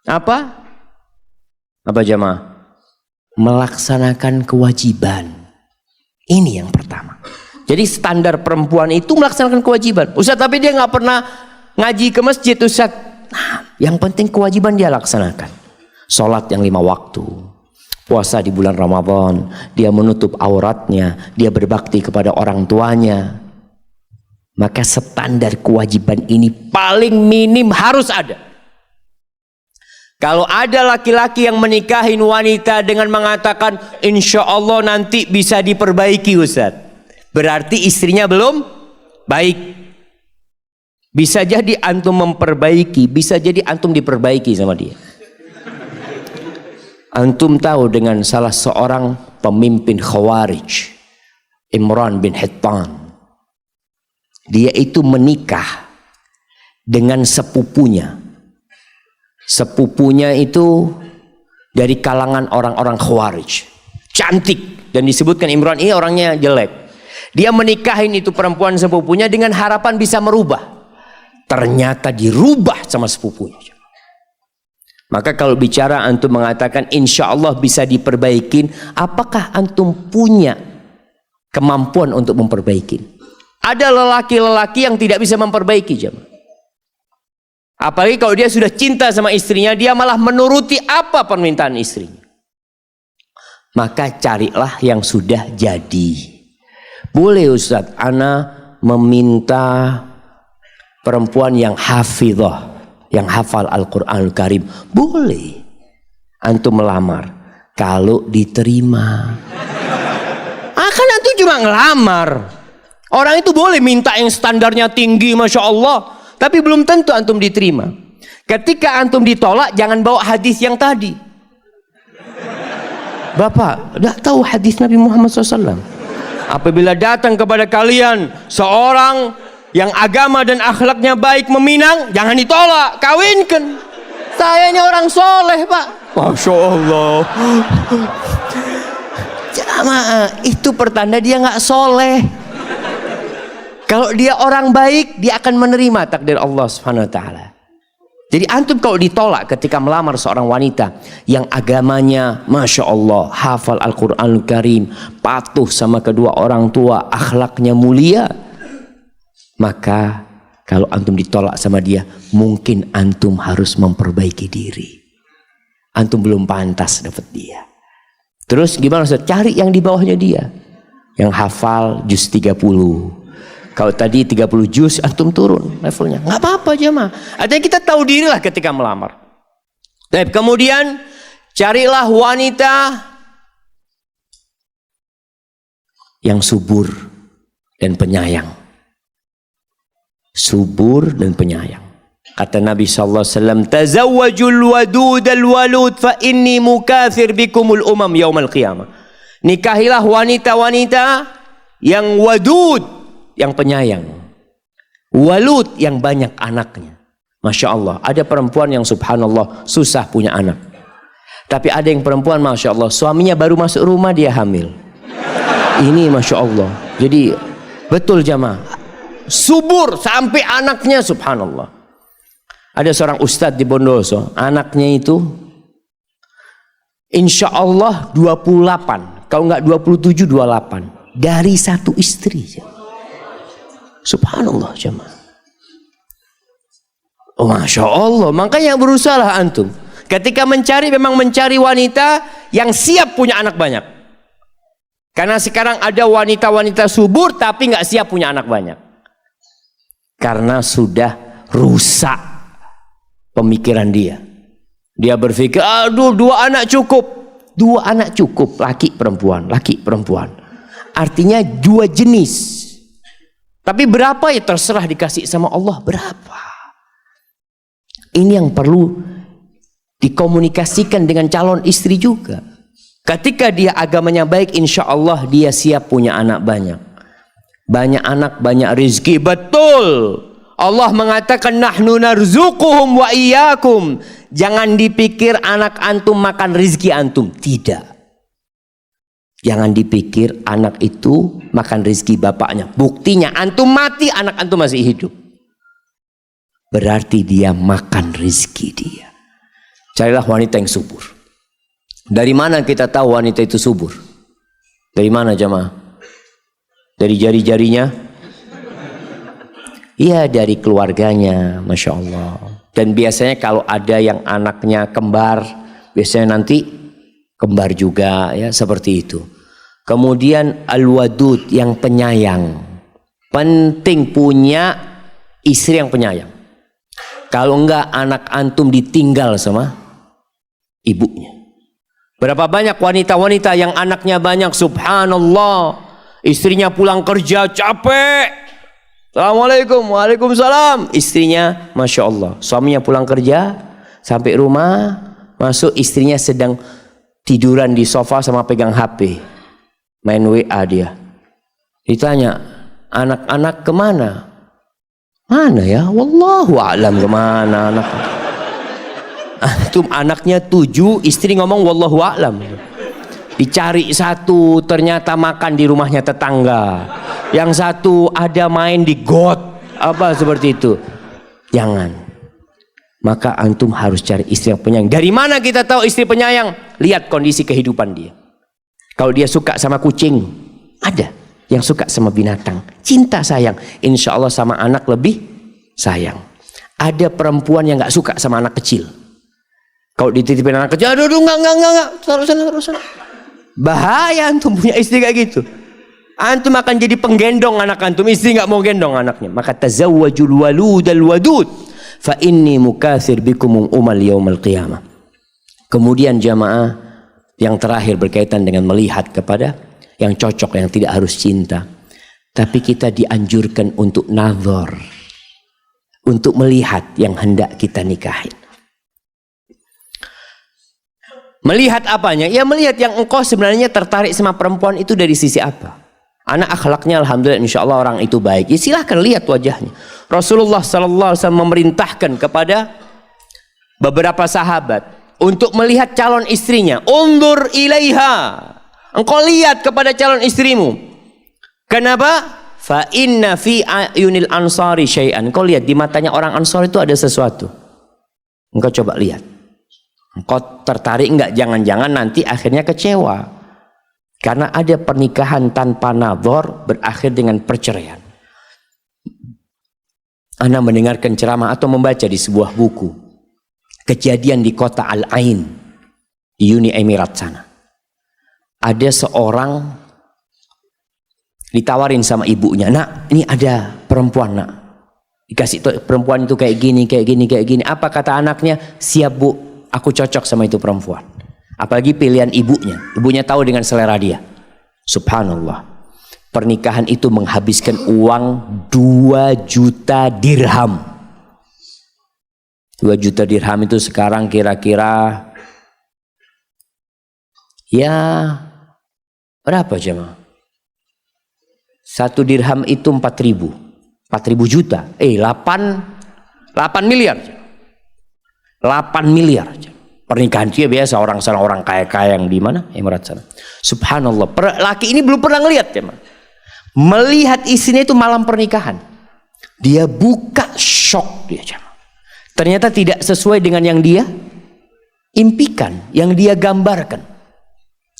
Apa? Apa jemaah? Melaksanakan kewajiban. Ini yang pertama. Jadi standar perempuan itu melaksanakan kewajiban. Ustaz, tapi dia nggak pernah ngaji ke masjid, Ustaz. Nah, yang penting kewajiban dia laksanakan. Sholat yang 5 waktu, puasa di bulan Ramadan, dia menutup auratnya, dia berbakti kepada orang tuanya. Maka standar kewajiban ini paling minim harus ada. Kalau ada laki-laki yang menikahin wanita dengan mengatakan insya Allah nanti bisa diperbaiki Ustaz, berarti istrinya belum baik. Bisa jadi antum memperbaiki, bisa jadi antum diperbaiki sama dia. Antum tahu dengan salah seorang pemimpin Khawarij, Imran bin Hittan, dia itu menikah dengan sepupunya. Sepupunya itu dari kalangan orang-orang Khawarij, cantik, dan disebutkan Imran ini orangnya jelek. Dia menikahin itu perempuan sepupunya dengan harapan bisa merubah. Ternyata dirubah sama sepupunya. Maka kalau bicara antum mengatakan insya Allah bisa diperbaikin, apakah antum punya kemampuan untuk memperbaiki? Ada lelaki-lelaki yang tidak bisa memperbaiki jemaah. Apalagi kalau dia sudah cinta sama istrinya, dia malah menuruti apa permintaan istrinya. Maka carilah yang sudah jadi. Boleh Ustaz, ana meminta perempuan yang hafizah, yang hafal Al-Quranul Karim. Boleh antum melamar kalau diterima. Kan antum cuma ngelamar. Orang itu boleh minta yang standarnya tinggi, Masya Allah, tapi belum tentu antum diterima. Ketika antum ditolak, jangan bawa hadis yang tadi. Bapak, tidak tahu hadis Nabi Muhammad SAW. Apabila datang kepada kalian seorang yang agama dan akhlaknya baik meminang, jangan ditolak, kawinkan. Saya ini orang soleh, Pak. Masya Allah. Jamaah, itu pertanda dia nggak soleh. Kalau dia orang baik, dia akan menerima takdir Allah Subhanahu wa taala. Jadi antum kalau ditolak ketika melamar seorang wanita yang agamanya Masya Allah, hafal Al-Quranul Karim, patuh sama kedua orang tua, akhlaknya mulia, maka kalau antum ditolak sama dia, mungkin antum harus memperbaiki diri. Antum belum pantas dapat dia. Terus gimana Ustaz? Cari yang di bawahnya dia, yang hafal juz 30. Kalau tadi 30 juz, antum turun levelnya. Nggak apa-apa jemaah. Artinya kita tahu diri lah ketika melamar. Baik, kemudian carilah wanita yang subur dan penyayang. Subur dan penyayang. Kata Nabi SAW, tazawwajul wadud al-walud fa inni mukathir bikumul umam yaumal qiyamah. Nikahilah wanita-wanita yang wadud, yang penyayang, walud, yang banyak anaknya. Masya Allah, ada perempuan yang subhanallah susah punya anak, tapi ada yang perempuan Masya Allah suaminya baru masuk rumah dia hamil. Ini Masya Allah. Jadi betul jamaah, subur sampai anaknya subhanallah. Ada seorang ustadz di Bondoso, anaknya itu insya Allah 28, kalau nggak 27, 28 dari satu istri. Subhanallah jemaah. Oh, Masya Allah. Makanya berusahalah antum ketika mencari, memang mencari wanita yang siap punya anak banyak. Karena sekarang ada wanita-wanita subur tapi nggak siap punya anak banyak, karena sudah rusak pemikiran dia. Dia berpikir, aduh 2 anak cukup. 2 anak cukup, laki perempuan, laki perempuan. Artinya 2 jenis. Tapi berapa ya terserah, dikasih sama Allah berapa. Ini yang perlu dikomunikasikan dengan calon istri juga. Ketika dia agamanya baik, insya Allah dia siap punya anak banyak. Banyak anak, banyak rezeki. Betul. Allah mengatakan nahnu narzuquhum wa iyyakum. Jangan dipikir anak antum makan rezeki antum. Tidak. Jangan dipikir anak itu makan rezeki bapaknya. Buktinya antum mati, anak antum masih hidup. Berarti dia makan rezeki dia. Carilah wanita yang subur. Dari mana kita tahu wanita itu subur? Dari mana jamaah? Dari jari-jarinya? Iya, dari keluarganya, Masya Allah. Dan biasanya kalau ada yang anaknya kembar, biasanya nanti kembar juga, ya seperti itu. Kemudian al-wadud, yang penyayang. Penting punya istri yang penyayang. Kalau enggak, anak antum ditinggal sama ibunya. Berapa banyak wanita-wanita yang anaknya banyak, subhanallah, istrinya pulang kerja capek, assalamualaikum, waalaikumsalam, istrinya Masya Allah, suaminya pulang kerja sampai rumah, masuk, istrinya sedang tiduran di sofa sama pegang HP, main WA dia. Ditanya, anak-anak kemana? Mana ya? Wallahu a'lam kemana anak. Antum anaknya 7, istri ngomong wallahu a'lam. Dicari satu, ternyata makan di rumahnya tetangga. Yang satu ada main di got, apa seperti itu. Jangan. Maka antum harus cari istri yang penyayang. Dari mana kita tahu istri penyayang? Lihat kondisi kehidupan dia. Kalau dia suka sama kucing, ada yang suka sama binatang, cinta sayang, insya Allah sama anak lebih sayang. Ada perempuan yang nggak suka sama anak kecil. Kalau dititipin anak kecil, aduh enggak, taruh sana. Bahaya antum punya istri kayak gitu. Antum akan jadi penggendong anak antum, istri nggak mau gendong anaknya. Maka tazawwajul waludal wadud, fa inni mukatsir bikum umal yaumal qiyamah. Kemudian jamaah, yang terakhir berkaitan dengan melihat kepada yang cocok, yang tidak harus cinta, tapi kita dianjurkan untuk nazar, untuk melihat yang hendak kita nikahin. Melihat apanya? Ya melihat yang engkau sebenarnya tertarik sama perempuan itu dari sisi apa? Anak akhlaknya alhamdulillah insya Allah orang itu baik. Ya silahkan lihat wajahnya. Rasulullah SAW memerintahkan kepada beberapa sahabat untuk melihat calon istrinya. Undur ilaiha. Engkau lihat kepada calon istrimu. Kenapa? Fa inna fi ayunil ansari syai'an. Engkau lihat di matanya orang Ansar itu ada sesuatu. Engkau coba lihat. Engkau tertarik enggak? Jangan-jangan nanti akhirnya kecewa. Karena ada pernikahan tanpa nazar berakhir dengan perceraian. Ana mendengarkan ceramah atau membaca di sebuah buku kejadian di kota Al-Ain di Uni Emirat sana. Ada seorang ditawarin sama ibunya, nak, ini ada perempuan, nak, dikasih tuh perempuan itu kayak gini. Apa kata anaknya? Siap bu, aku cocok sama itu perempuan. Apalagi pilihan ibunya. Ibunya tahu dengan selera dia. Subhanallah. Pernikahan itu menghabiskan uang 2 juta dirham. 2 juta dirham itu sekarang kira-kira ya berapa jemaah? 1 dirham itu 4.000 juta. 8 miliar. 8 miliar. Pernikahan dia biasa orang kaya-kaya yang di mana? Emirat sana. Subhanallah. Laki ini belum pernah ngelihat ya, melihat istrinya itu malam pernikahan. Dia buka, shock dia. Ternyata tidak sesuai dengan yang dia impikan, yang dia gambarkan.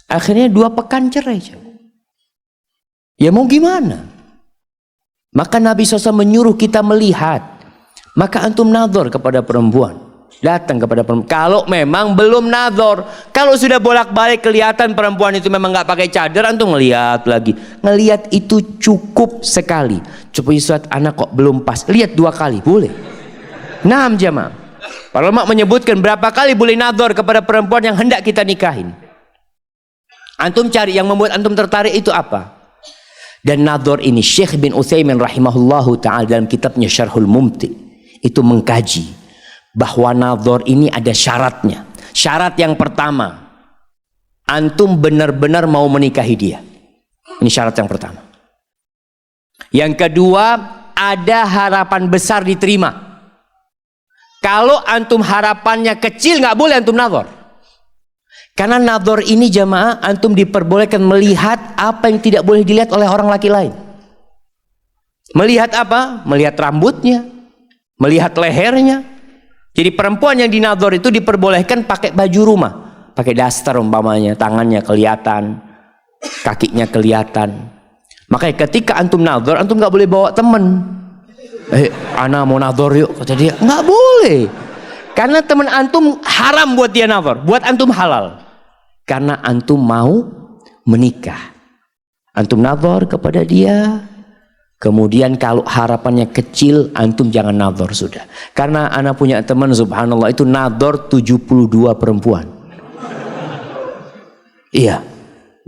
Akhirnya 2 pekan cerai. Ya mau gimana? Maka Nabi SAW menyuruh kita melihat. Maka antum nazar kepada perempuan. Datang kepada perempuan. Kalau memang belum nazar, kalau sudah bolak-balik kelihatan perempuan itu memang nggak pakai cadar, antum ngelihat lagi. Ngelihat itu cukup sekali. Coba suat anak kok belum pas. Lihat 2 kali boleh. 6 jamaah. Para ulama menyebutkan berapa kali boleh nazar kepada perempuan yang hendak kita nikahin. Antum cari yang membuat antum tertarik itu apa? Dan nazar ini Syekh bin Utsaimin rahimahullahu ta'ala dalam kitabnya Syarhul Mumti itu mengkaji bahwa nazar ini ada syaratnya. Syarat yang pertama, antum benar-benar mau menikahi dia. Ini syarat yang pertama. Yang kedua, ada harapan besar diterima. Kalau antum harapannya kecil, nggak boleh antum nazar. Karena nazar ini jamaah, antum diperbolehkan melihat apa yang tidak boleh dilihat oleh orang laki lain. Melihat apa? Melihat rambutnya, melihat lehernya. Jadi perempuan yang dinazar itu diperbolehkan pakai baju rumah, pakai daster umpamanya, tangannya kelihatan, kakinya kelihatan. Makanya ketika antum nazar, antum nggak boleh bawa teman. Ana mau nazar yuk, kata dia. Nggak boleh. Karena teman antum haram buat dia nazar, buat antum halal. Karena antum mau menikah. Antum nazar kepada dia. Kemudian kalau harapannya kecil, antum jangan nazar sudah. Karena ana punya teman subhanallah itu nazar 72 perempuan. Iya.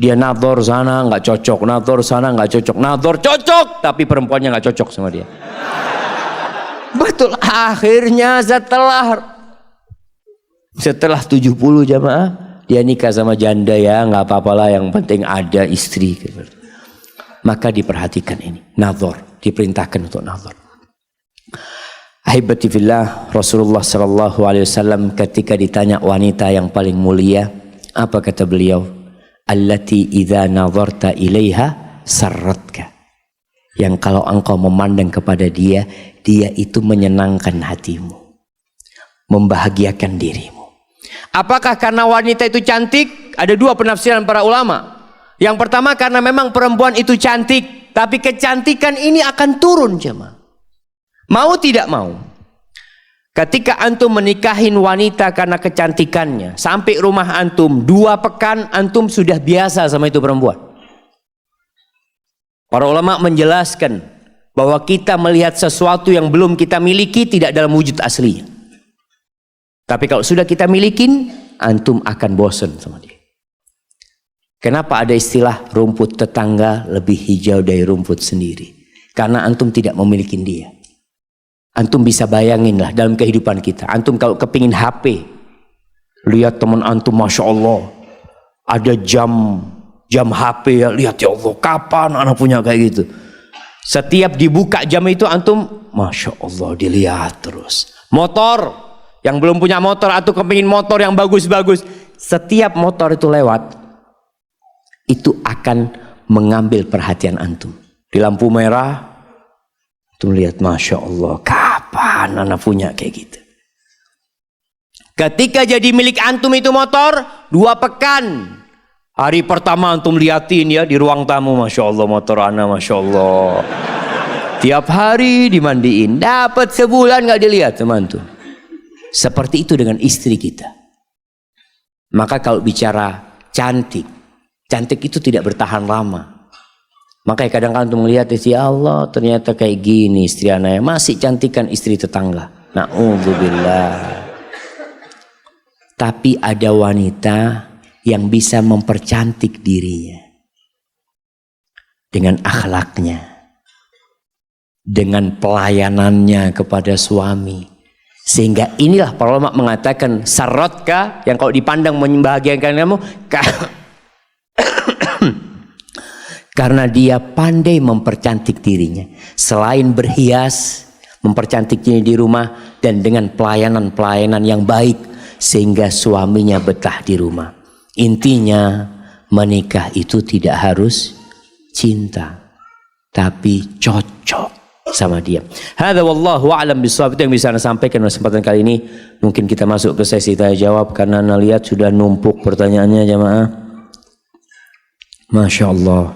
Dia nazar sana nggak cocok, nazar sana nggak cocok, nazar cocok tapi perempuannya nggak cocok sama dia. Betul, akhirnya setelah 70 jamaah dia nikah sama janda, ya nggak apa-apalah, yang penting ada istri. Maka diperhatikan ini, nazar, diperintahkan untuk nazar. Ahibati fillah, Rasulullah sallallahu alaihi wasallam ketika ditanya wanita yang paling mulia, apa kata beliau? Allati idza nazarta ilaiha sarratka. Yang kalau engkau memandang kepada dia, dia itu menyenangkan hatimu, membahagiakan dirimu. Apakah karena wanita itu cantik? Ada dua penafsiran para ulama. Yang pertama karena memang perempuan itu cantik, tapi kecantikan ini akan turun jemaah. Mau tidak mau, ketika antum menikahin wanita karena kecantikannya, sampai rumah antum 2 pekan antum sudah biasa sama itu perempuan. Para ulama menjelaskan bahwa kita melihat sesuatu yang belum kita miliki tidak dalam wujud aslinya. Tapi kalau sudah kita milikin, antum akan bosan sama dia. Kenapa ada istilah rumput tetangga lebih hijau dari rumput sendiri? Karena antum tidak memiliki dia. Antum bisa bayangin lah dalam kehidupan kita. Antum kalau kepingin HP, lihat teman antum, Masya Allah, ada jam HP ya, lihat ya Allah, kapan anak punya kayak gitu. Setiap dibuka jam itu antum, Masya Allah, dilihat terus. Motor, yang belum punya motor atau kepingin motor yang bagus-bagus, setiap motor itu lewat, itu akan mengambil perhatian antum. Di lampu merah, antum lihat, Masya Allah, kapan anak punya kayak gitu. Ketika jadi milik antum itu motor, 2 pekan. Hari pertama antum liatin ya di ruang tamu, Masya Allah motor ana, Masya Allah. Tiap hari dimandiin, dapat sebulan nggak dilihat sama antum. Seperti itu dengan istri kita. Maka kalau bicara cantik, cantik itu tidak bertahan lama. Makanya kadang-kadang antum melihat istri, Allah ternyata kayak gini istri ana, masih cantikan istri tetangga. Na'udzubillah. Tapi ada wanita yang bisa mempercantik dirinya dengan akhlaknya, dengan pelayanannya kepada suami, sehingga inilah para ulama mengatakan sarratka, yang kalau dipandang membahagiakan kamu karena dia pandai mempercantik dirinya, selain berhias, mempercantik diri di rumah, dan dengan pelayanan-pelayanan yang baik sehingga suaminya betah di rumah. Intinya menikah itu tidak harus cinta, tapi cocok sama dia. Hadza wallahu a'lam bishawab. Itu yang bisa saya sampaikan pada kesempatan kali ini. Mungkin kita masuk ke sesi tanya jawab karena anda lihat sudah numpuk pertanyaannya jamaah. Masya Allah.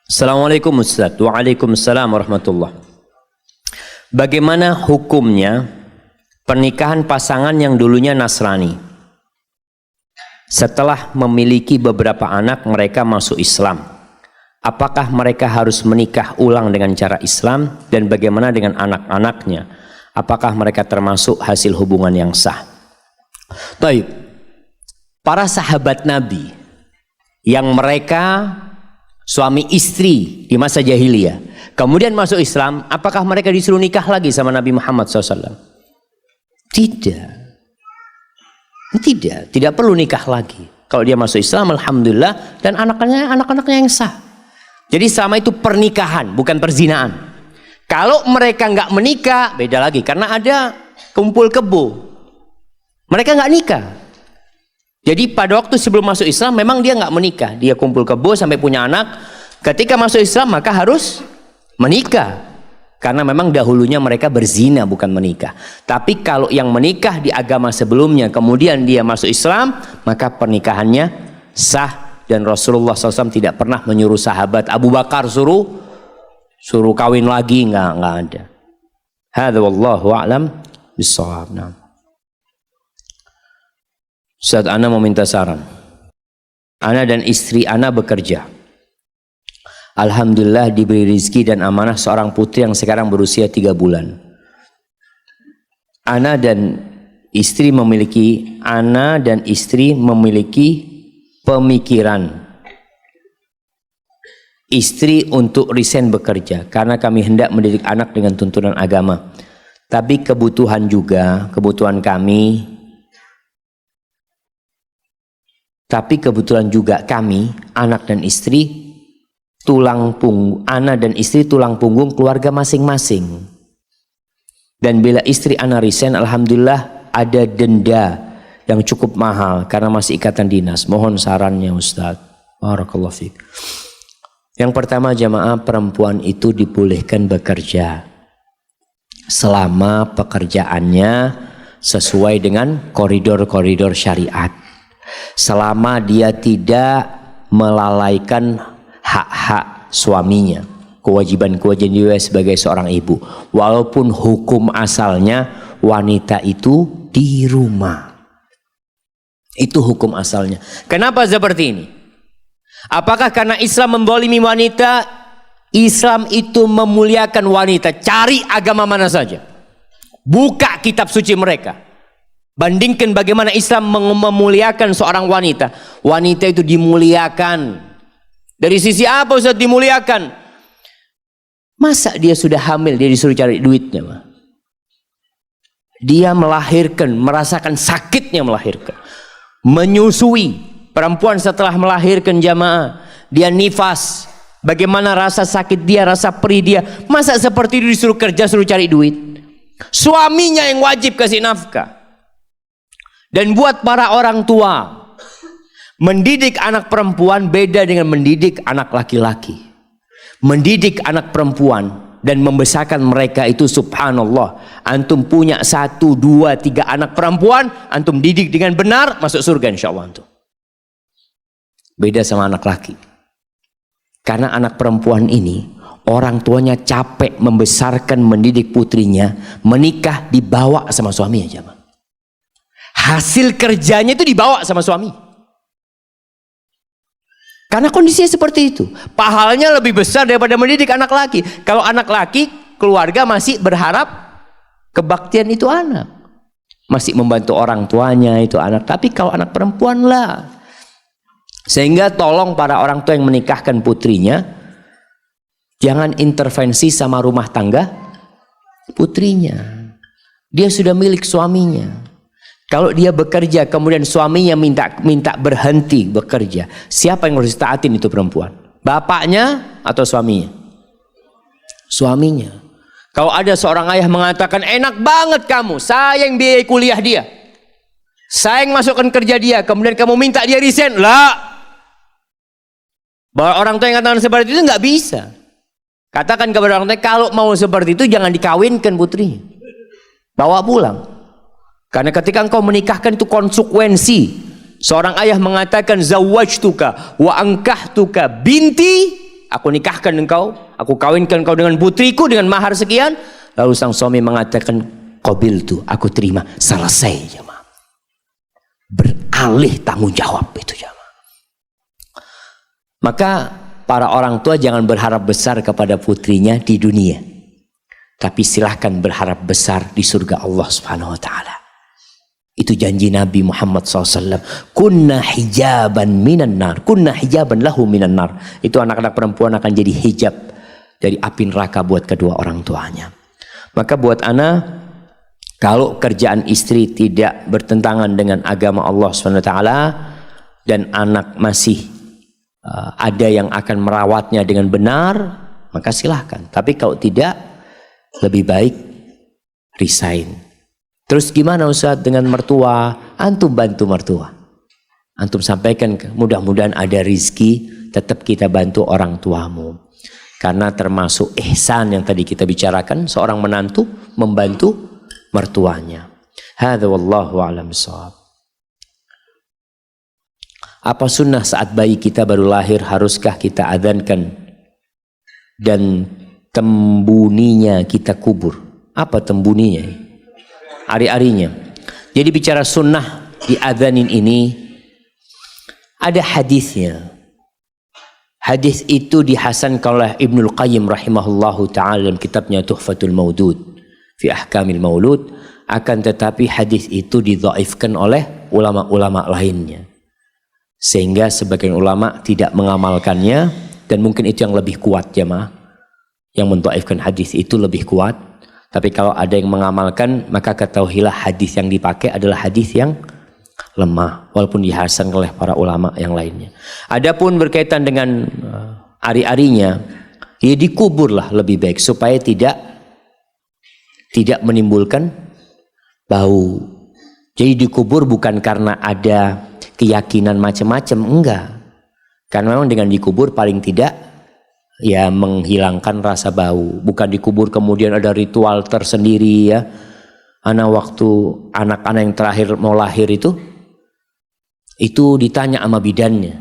Assalamualaikum Ustaz. Waalaikumsalam warahmatullah. Bagaimana hukumnya pernikahan pasangan yang dulunya Nasrani? Setelah memiliki beberapa anak, mereka masuk Islam. Apakah mereka harus menikah ulang dengan cara Islam? Dan bagaimana dengan anak-anaknya? Apakah mereka termasuk hasil hubungan yang sah? Baik. Para sahabat Nabi yang mereka suami istri di masa jahiliyah, kemudian masuk Islam, apakah mereka disuruh nikah lagi sama Nabi Muhammad SAW? Tidak perlu nikah lagi. Kalau dia masuk Islam, alhamdulillah, dan anak-anaknya yang sah. Jadi sama itu pernikahan, bukan perzinaan. Kalau mereka nggak menikah, beda lagi, karena ada kumpul kebo. Mereka nggak nikah. Jadi pada waktu sebelum masuk Islam, memang dia nggak menikah. Dia kumpul kebo sampai punya anak. Ketika masuk Islam, maka harus menikah. Karena memang dahulunya mereka berzina, bukan menikah. Tapi kalau yang menikah di agama sebelumnya, kemudian dia masuk Islam, maka pernikahannya sah. Dan Rasulullah SAW tidak pernah menyuruh sahabat Abu Bakar suruh kawin lagi, nggak ada. Hadza wallahu a'lam bissawab. Ustaz, ana mau minta saran. Ana dan istri ana bekerja. Alhamdulillah diberi rezeki dan amanah seorang putri yang sekarang berusia 3 bulan. Ana dan istri memiliki pemikiran istri untuk resign bekerja karena kami hendak mendidik anak dengan tuntunan agama. Tapi kebutuhan juga kami, anak dan istri tulang punggung keluarga masing-masing. Dan bila istri ana resign, alhamdulillah ada denda yang cukup mahal karena masih ikatan dinas. Mohon sarannya Ustaz. Barakallahu fiik. Yang pertama, jamaah, perempuan itu dibolehkan bekerja selama pekerjaannya sesuai dengan koridor-koridor syariat. Selama dia tidak melalaikan hak-hak suaminya, kewajiban-kewajiban dia sebagai seorang ibu. Walaupun hukum asalnya wanita itu di rumah. Itu hukum asalnya. Kenapa seperti ini? Apakah karena Islam membolimi wanita? Islam itu memuliakan wanita. Cari agama mana saja, buka kitab suci mereka, bandingkan bagaimana Islam memuliakan seorang wanita. Wanita itu dimuliakan. Dari sisi apa Ustaz dimuliakan? Masa dia sudah hamil dia disuruh cari duitnya? Dia melahirkan, merasakan sakitnya melahirkan. Menyusui, perempuan setelah melahirkan, jamaah, dia nifas, bagaimana rasa sakit dia, rasa perih dia. Masa seperti itu disuruh kerja, suruh cari duit? Suaminya yang wajib kasih nafkah. Dan buat para orang tua, mendidik anak perempuan beda dengan mendidik anak laki-laki. Mendidik anak perempuan dan membesarkan mereka itu, subhanallah, antum punya 1, 2, 3 anak perempuan, antum didik dengan benar, masuk surga insyaallah antum. Beda sama anak laki. Karena anak perempuan ini orang tuanya capek membesarkan, mendidik putrinya, menikah dibawa sama suaminya, jamaah. Hasil kerjanya itu dibawa sama suami. Karena kondisinya seperti itu. Pahalanya lebih besar daripada mendidik anak laki. Kalau anak laki, keluarga masih berharap kebaktian itu anak, masih membantu orang tuanya itu anak. Tapi kalau anak perempuan lah. Sehingga tolong para orang tua yang menikahkan putrinya, jangan intervensi sama rumah tangga putrinya. Dia sudah milik suaminya. Kalau dia bekerja kemudian suaminya minta berhenti bekerja, siapa yang harus taatin itu perempuan? Bapaknya atau suaminya? Suaminya. Kalau ada seorang ayah mengatakan, enak banget kamu, saya yang biayai kuliah dia, saya yang masukkan kerja dia, kemudian kamu minta dia resign, lah. Bahwa orang tua yang katakan seperti itu nggak bisa. Katakan kepada orang tua, kalau mau seperti itu jangan dikawinkan putrinya, bawa pulang. Karena ketika engkau menikahkan itu konsekuensi. Seorang ayah mengatakan, zawwajtuka wa ankahtuka binti, aku nikahkan engkau, aku kawinkan engkau dengan putriku dengan mahar sekian. Lalu sang suami mengatakan, qabiltu, aku terima. Selesai, jemaah. Beralih tanggung jawab itu, jemaah. Maka para orang tua jangan berharap besar kepada putrinya di dunia, tapi silahkan berharap besar di surga Allah Subhanahu wa ta'ala. Itu janji Nabi Muhammad SAW. Kunna hijaban minan nar. Kunna hijaban lahu minan nar. Itu anak-anak perempuan akan jadi hijab dari api neraka buat kedua orang tuanya. Maka buat ana, kalau kerjaan istri tidak bertentangan dengan agama Allah SWT dan anak masih ada yang akan merawatnya dengan benar, maka silahkan. Tapi kalau tidak, lebih baik resign. Terus gimana Ustaz dengan mertua? Antum bantu mertua. Antum sampaikan, mudah-mudahan ada rizki, tetap kita bantu orang tuamu. Karena termasuk ihsan yang tadi kita bicarakan, seorang menantu membantu mertuanya. Hadza wallahu a'lam bissawab. Apa sunnah saat bayi kita baru lahir haruskah kita adzankan dan tembuninya kita kubur? Apa tembuninya? Ari-arinya. Jadi bicara sunnah di adzanin ini ada hadisnya. Hadis itu dihasankan oleh Ibnul Qayyim rahimahullahu ta'ala dalam kitabnya Tuhfatul Maudud fi Ahkamil Maulud. Akan tetapi hadis itu didhaifkan oleh ulama-ulama lainnya, sehingga sebagian ulama tidak mengamalkannya. Dan mungkin itu yang lebih kuat jemaah, yang mendhaifkan hadis itu lebih kuat. Tapi kalau ada yang mengamalkan, maka ketahuilah hadis yang dipakai adalah hadis yang lemah, walaupun dihasankan oleh para ulama yang lainnya. Adapun berkaitan dengan ari-arinya, ya dikuburlah lebih baik supaya tidak menimbulkan bau. Jadi dikubur bukan karena ada keyakinan macam-macam, enggak. Karena memang dengan dikubur paling tidak ya menghilangkan rasa bau. Bukan dikubur kemudian ada ritual tersendiri ya. Waktu anak-anak yang terakhir mau lahir itu ditanya sama bidannya,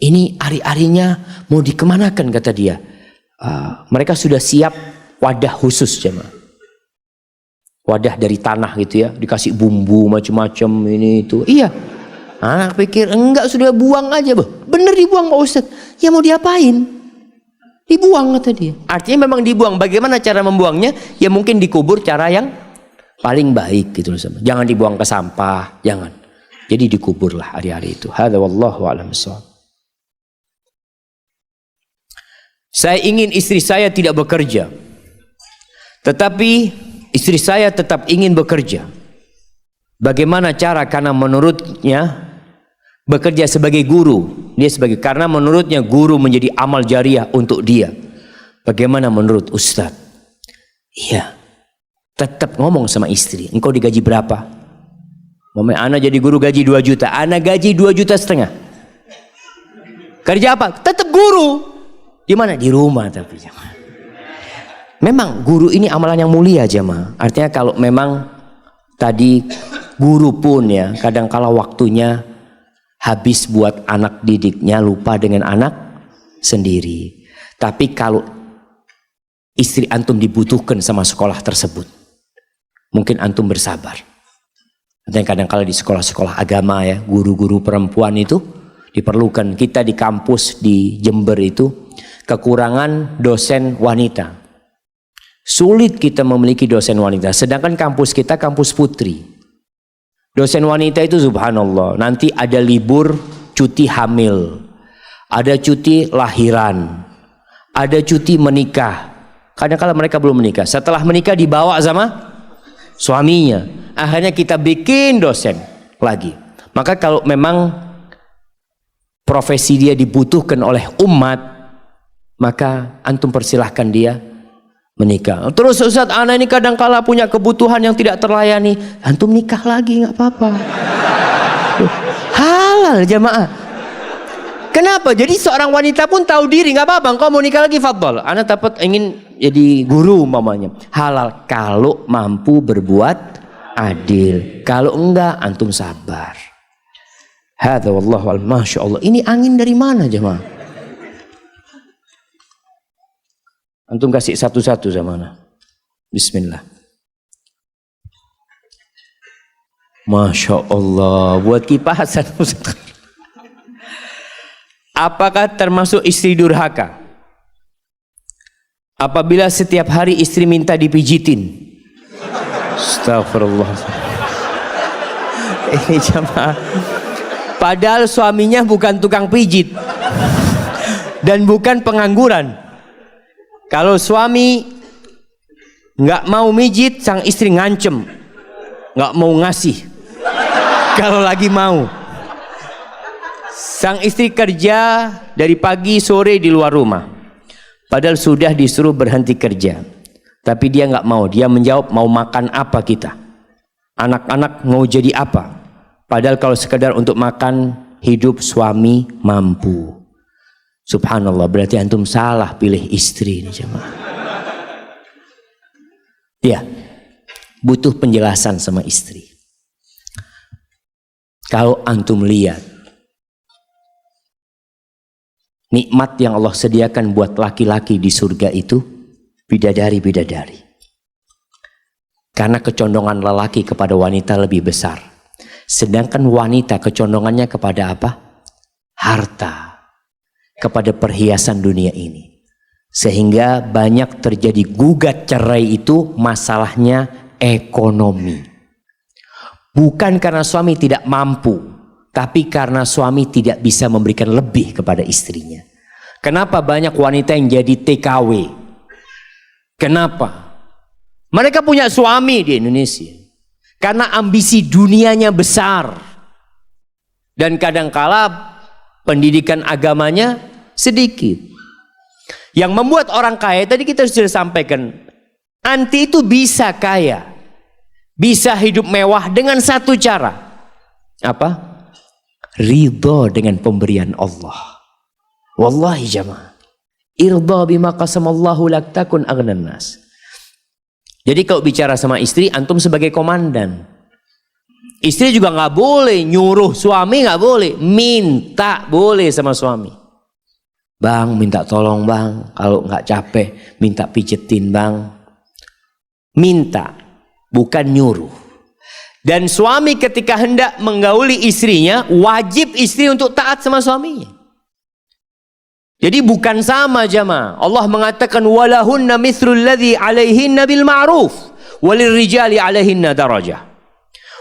ini ari-arinya mau dikemanakan, kata dia. Mereka sudah siap wadah khusus jemaah, wadah dari tanah gitu ya, dikasih bumbu macam-macam ini itu. Iya, anak pikir enggak, sudah buang aja, bener dibuang Pak Ustadz. Ya mau diapain? Dibuang, kata dia. Artinya memang dibuang. Bagaimana cara membuangnya? Ya mungkin dikubur cara yang paling baik gitu loh. Jangan dibuang ke sampah, jangan. Jadi dikuburlah hari-hari itu. Hadza wallahu a'lam bissawab. Saya ingin istri saya tidak bekerja, tetapi istri saya tetap ingin bekerja. Bagaimana cara? Karena menurutnya bekerja sebagai guru, karena menurutnya guru menjadi amal jariah untuk dia. Bagaimana menurut Ustadz? Iya, tetap ngomong sama istri, engkau digaji berapa? Mama, ana jadi guru gaji 2 juta, ana gaji 2,5 juta. Kerja apa? Tetap guru. Di mana? Di rumah. Tapi memang guru ini amalan yang mulia jemaah. Artinya kalau memang tadi guru pun ya kadang kala waktunya habis buat anak didiknya, lupa dengan anak sendiri. Tapi kalau istri antum dibutuhkan sama sekolah tersebut, mungkin antum bersabar. Dan kadang-kala di sekolah-sekolah agama ya, guru-guru perempuan itu diperlukan. Kita di kampus di Jember itu kekurangan dosen wanita. Sulit kita memiliki dosen wanita. Sedangkan kampus kita kampus putri. Dosen wanita itu subhanallah, nanti ada libur cuti hamil, ada cuti lahiran, ada cuti menikah. Kadang-kala mereka belum menikah, setelah menikah dibawa sama suaminya. Akhirnya kita bikin dosen lagi. Maka kalau memang profesi dia dibutuhkan oleh umat, maka antum persilahkan dia menikah. Terus Ustaz, anak ini kadang-kala punya kebutuhan yang tidak terlayani, antum nikah lagi nggak apa-apa. Halal jamaah. Kenapa? Jadi seorang wanita pun tahu diri, nggak apa-apa, engkau mau nikah lagi, fadhol. Anak dapat ingin jadi guru mamanya. Halal kalau mampu berbuat adil. Kalau enggak, antum sabar. Hadza wallahu a'lam. Masya Allah. Ini angin dari mana jemaah? Antum kasih satu-satu zamana. Bismillah. Masya Allah. Buat kipasan. Apakah termasuk istri durhaka apabila setiap hari istri minta dipijitin? Astagfirullah. Ini jamaah. Padahal suaminya bukan tukang pijit dan bukan pengangguran. Kalau suami nggak mau mijit, sang istri ngancem, nggak mau ngasih. Kalau lagi mau, sang istri kerja dari pagi sore di luar rumah, padahal sudah disuruh berhenti kerja, tapi dia nggak mau. Dia menjawab, mau makan apa kita? Anak-anak mau jadi apa? Padahal kalau sekedar untuk makan hidup suami mampu. Subhanallah, berarti antum salah pilih istri ini jemaah. Ya, butuh penjelasan sama istri. Kalau antum lihat nikmat yang Allah sediakan buat laki-laki di surga itu, bidadari-bidadari. Karena kecondongan lelaki kepada wanita lebih besar. Sedangkan wanita kecondongannya kepada apa? Harta, kepada perhiasan dunia ini. Sehingga banyak terjadi gugat cerai itu masalahnya ekonomi. Bukan karena suami tidak mampu, tapi karena suami tidak bisa memberikan lebih kepada istrinya. Kenapa banyak wanita yang jadi TKW? Kenapa? Mereka punya suami di Indonesia. Karena ambisi dunianya besar. Dan kadangkala pendidikan agamanya sedikit. Yang membuat orang kaya, tadi kita sudah sampaikan, anti itu bisa kaya. Bisa hidup mewah dengan satu cara. Apa? Ridho dengan pemberian Allah. Wallahi jamaah. Irda bima qasamallahu lak takun aghnan nas. Jadi kalau bicara sama istri, antum sebagai komandan. Istri juga nggak boleh nyuruh suami, nggak boleh. Minta boleh sama suami. Bang, minta tolong bang. Kalau nggak capek, minta pijetin bang. Minta, bukan nyuruh. Dan suami ketika hendak menggauli istrinya, wajib istri untuk taat sama suaminya. Jadi bukan sama jamaah. Allah mengatakan walahunna mithlul ladzi 'alaihinna bil ma'ruf walirrijali 'alaihinna darajah.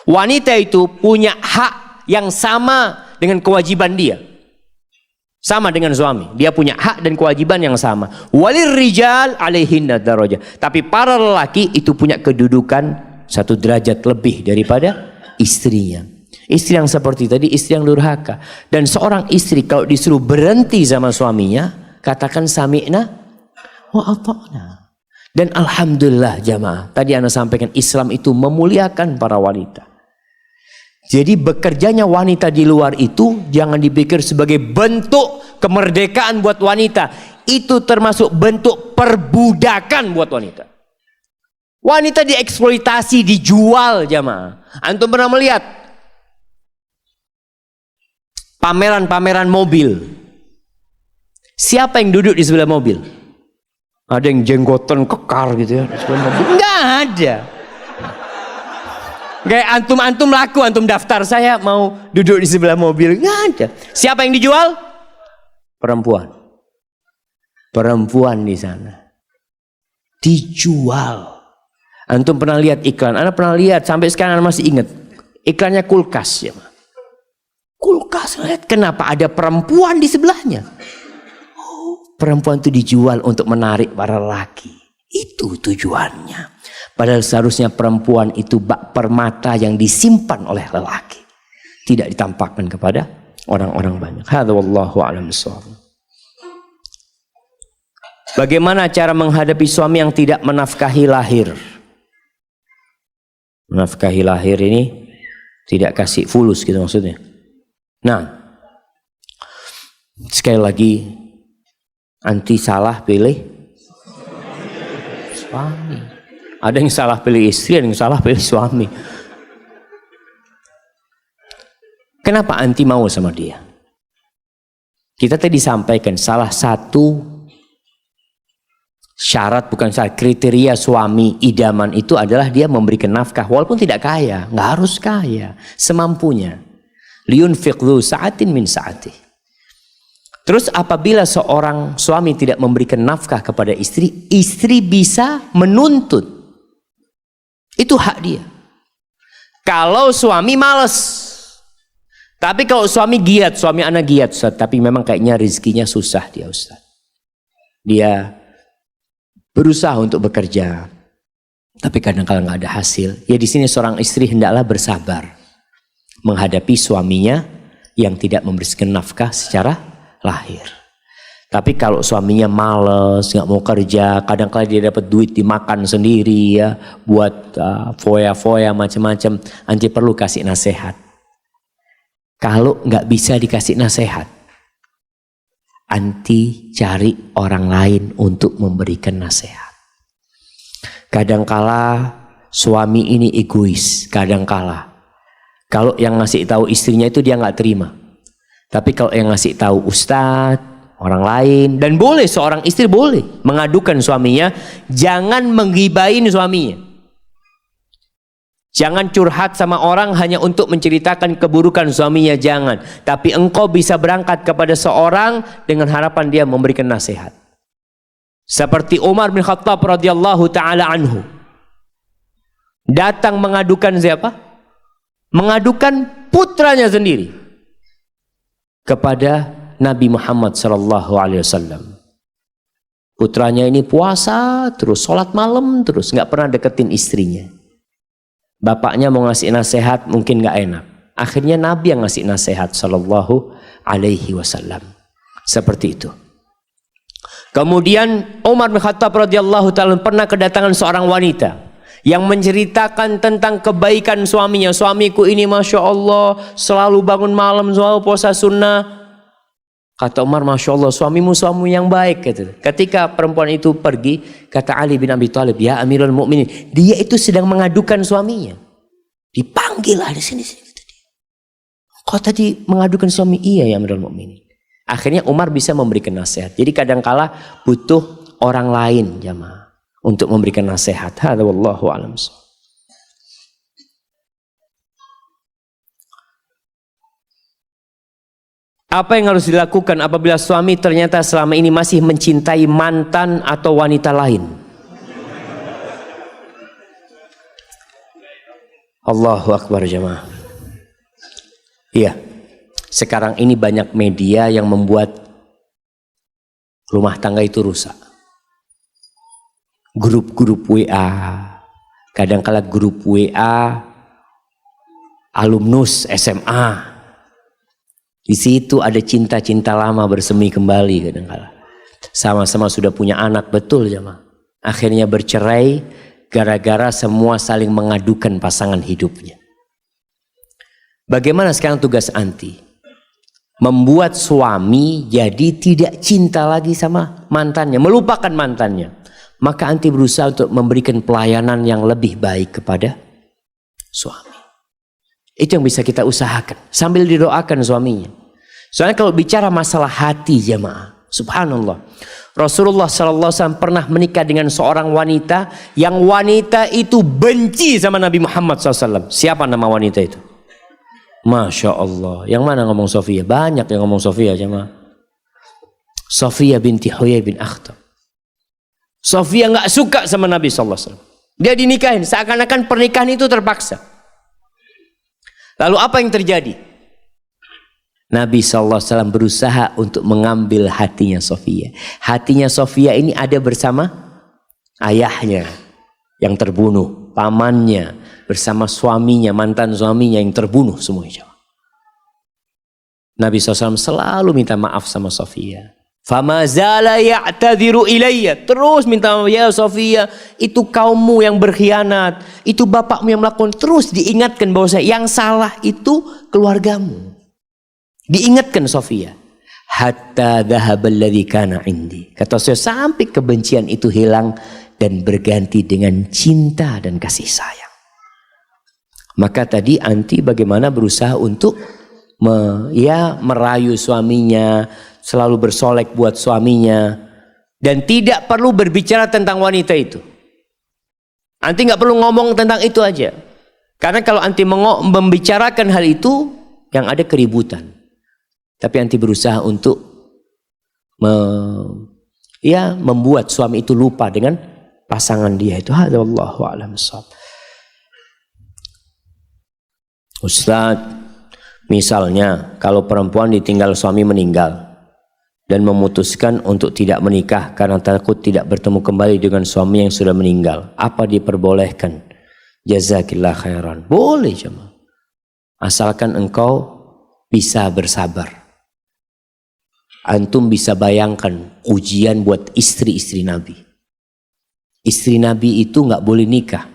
Wanita itu punya hak yang sama dengan kewajiban dia. Sama dengan suami. Dia punya hak dan kewajiban yang sama. Walirrijal 'alaihinna darajah. Tapi para lelaki itu punya kedudukan satu derajat lebih daripada istrinya. Istri yang seperti tadi, istri yang durhaka. Dan seorang istri kalau disuruh berhenti sama suaminya, katakan sami'na wa ata'na. Dan alhamdulillah jamaah, tadi Anda sampaikan Islam itu memuliakan para wanita. Jadi bekerjanya wanita di luar itu jangan dipikir sebagai bentuk kemerdekaan buat wanita. Itu termasuk bentuk perbudakan buat wanita. Wanita dieksploitasi, dijual jamaah. Antum pernah melihat pameran-pameran mobil? Siapa yang duduk di sebelah mobil? Ada yang jenggotan kekar gitu ya di sebelah mobil? Enggak ada. Kayak antum laku, antum daftar saya mau duduk di sebelah mobil. Enggak ada. Siapa yang dijual? Perempuan. Perempuan di sana. Dijual. Antum pernah lihat iklan? Anda pernah lihat, sampai sekarang Anda masih ingat. Iklannya kulkas ya. Kulkas, lihat kenapa ada perempuan di sebelahnya. Oh, perempuan itu dijual untuk menarik para lelaki. Itu tujuannya. Padahal seharusnya perempuan itu bak permata yang disimpan oleh lelaki. Tidak ditampakkan kepada orang-orang banyak. Hadza wallahu a'lam bishawab. Bagaimana cara menghadapi suami yang tidak menafkahi lahir? Menafkahi lahir ini tidak kasih fulus gitu maksudnya. Nah, sekali lagi, anti salah pilih suami. Ada yang salah pilih istri, ada yang salah pilih suami. Kenapa anti mau sama dia? Kita tadi sampaikan salah satu syarat, bukan syarat, kriteria suami idaman itu adalah dia memberikan nafkah walaupun tidak kaya, nggak harus kaya, semampunya. Liyunfiq dzu sa'atin min sa'atih. Terus apabila seorang suami tidak memberikan nafkah kepada istri, istri bisa menuntut. Itu hak dia. Kalau suami males. Tapi kalau suami giat, suami anak giat Ustaz, tapi memang kayaknya rezekinya susah dia Ustaz. Dia berusaha untuk bekerja, tapi kadang-kadang nggak ada hasil. Ya di sini seorang istri hendaklah bersabar menghadapi suaminya yang tidak memberikan nafkah secara lahir. Tapi kalau suaminya males, nggak mau kerja, kadang-kadang dia dapat duit dimakan sendiri ya, buat foya-foya macam-macam, anti perlu kasih nasihat. Kalau nggak bisa dikasih nasihat, anti cari orang lain untuk memberikan nasihat. Kadangkala suami ini egois, kadangkala kalau yang ngasih tahu istrinya itu dia nggak terima. Tapi kalau yang ngasih tahu ustadz, orang lain, dan boleh seorang istri boleh mengadukan suaminya, jangan menggibahin suaminya. Jangan curhat sama orang hanya untuk menceritakan keburukan suaminya, jangan. Tapi engkau bisa berangkat kepada seorang dengan harapan dia memberikan nasihat. Seperti Umar bin Khattab radhiyallahu taala anhu. Datang mengadukan siapa? Mengadukan putranya sendiri kepada Nabi Muhammad sallallahu alaihi wasallam. Putranya ini puasa terus, sholat malam terus, nggak pernah deketin istrinya. Bapaknya mau ngasih nasihat mungkin nggak enak. Akhirnya Nabi yang ngasih nasihat sallallahu alaihi wasallam. Seperti itu. Kemudian Umar bin Khattab radhiyallahu taala pernah kedatangan seorang wanita yang menceritakan tentang kebaikan suaminya. Suamiku ini masya Allah selalu bangun malam, selalu puasa sunnah. Kata Umar, masya Allah suamimu suami yang baik. Ketika perempuan itu pergi, kata Ali bin Abi Thalib, ya Amirul Mukminin, dia itu sedang mengadukan suaminya. Dipanggil di sini. Kau tadi mengadukan suami? Iya ya Amirul Mukminin. Akhirnya Umar bisa memberikan nasihat. Jadi kadangkala butuh orang lain jamaah untuk memberikan nasihat. Hadza wallahu a'lam. Apa yang harus dilakukan apabila suami ternyata selama ini masih mencintai mantan atau wanita lain? Allahu Akbar jamaah. Iya, sekarang ini banyak media yang membuat rumah tangga itu rusak. Grup-grup WA, kadangkala grup WA alumnus SMA. Di situ ada cinta-cinta lama bersemi kembali kadang-kala. Sama-sama sudah punya anak, betul jemaah. Akhirnya bercerai gara-gara semua saling mengadukan pasangan hidupnya. Bagaimana sekarang tugas anti? Membuat suami jadi tidak cinta lagi sama mantannya, melupakan mantannya. Maka anti berusaha untuk memberikan pelayanan yang lebih baik kepada suami. Itu yang bisa kita usahakan sambil didoakan suaminya. Soalnya kalau bicara masalah hati jemaah, subhanallah, Rasulullah SAW pernah menikah dengan seorang wanita yang wanita itu benci sama Nabi Muhammad SAW. Siapa nama wanita itu? Masya Allah. Yang mana ngomong Sofia? Banyak yang ngomong Sofia jemaah. Sofia binti Huyai bin Akhtab. Sofia nggak suka sama Nabi SAW. Dia dinikahin seakan-akan pernikahan itu terpaksa. Lalu apa yang terjadi? Nabi SAW berusaha untuk mengambil hatinya Sofia. Hatinya Sofia ini ada bersama ayahnya yang terbunuh, pamannya, bersama suaminya, mantan suaminya yang terbunuh semuanya. Nabi SAW selalu minta maaf sama Sofia. Fama zala ya'tadhiru ilayya, terus minta maaf, ya Sofia, itu kaummu yang berkhianat, itu bapakmu yang melakukan. Terus diingatkan bahwa yang salah itu keluargamu. Diingatkan Sofia. Hatta dhahabal ladzi kana indi. Kata saya sampai kebencian itu hilang dan berganti dengan cinta dan kasih sayang. Maka tadi anti bagaimana berusaha untuk merayu suaminya, selalu bersolek buat suaminya, dan tidak perlu berbicara tentang wanita itu. Anti nggak perlu ngomong tentang itu aja, karena kalau anti membicarakan hal itu yang ada keributan. Tapi anti berusaha untuk membuat suami itu lupa dengan pasangan dia itu. Hadza wallahu a'lam. Ustadz, misalnya kalau perempuan ditinggal suami meninggal dan memutuskan untuk tidak menikah karena takut tidak bertemu kembali dengan suami yang sudah meninggal, apa diperbolehkan? Jazakillah khairan. Boleh jemaah, asalkan engkau bisa bersabar. Antum bisa bayangkan ujian buat istri-istri Nabi. Istri Nabi itu nggak boleh nikah.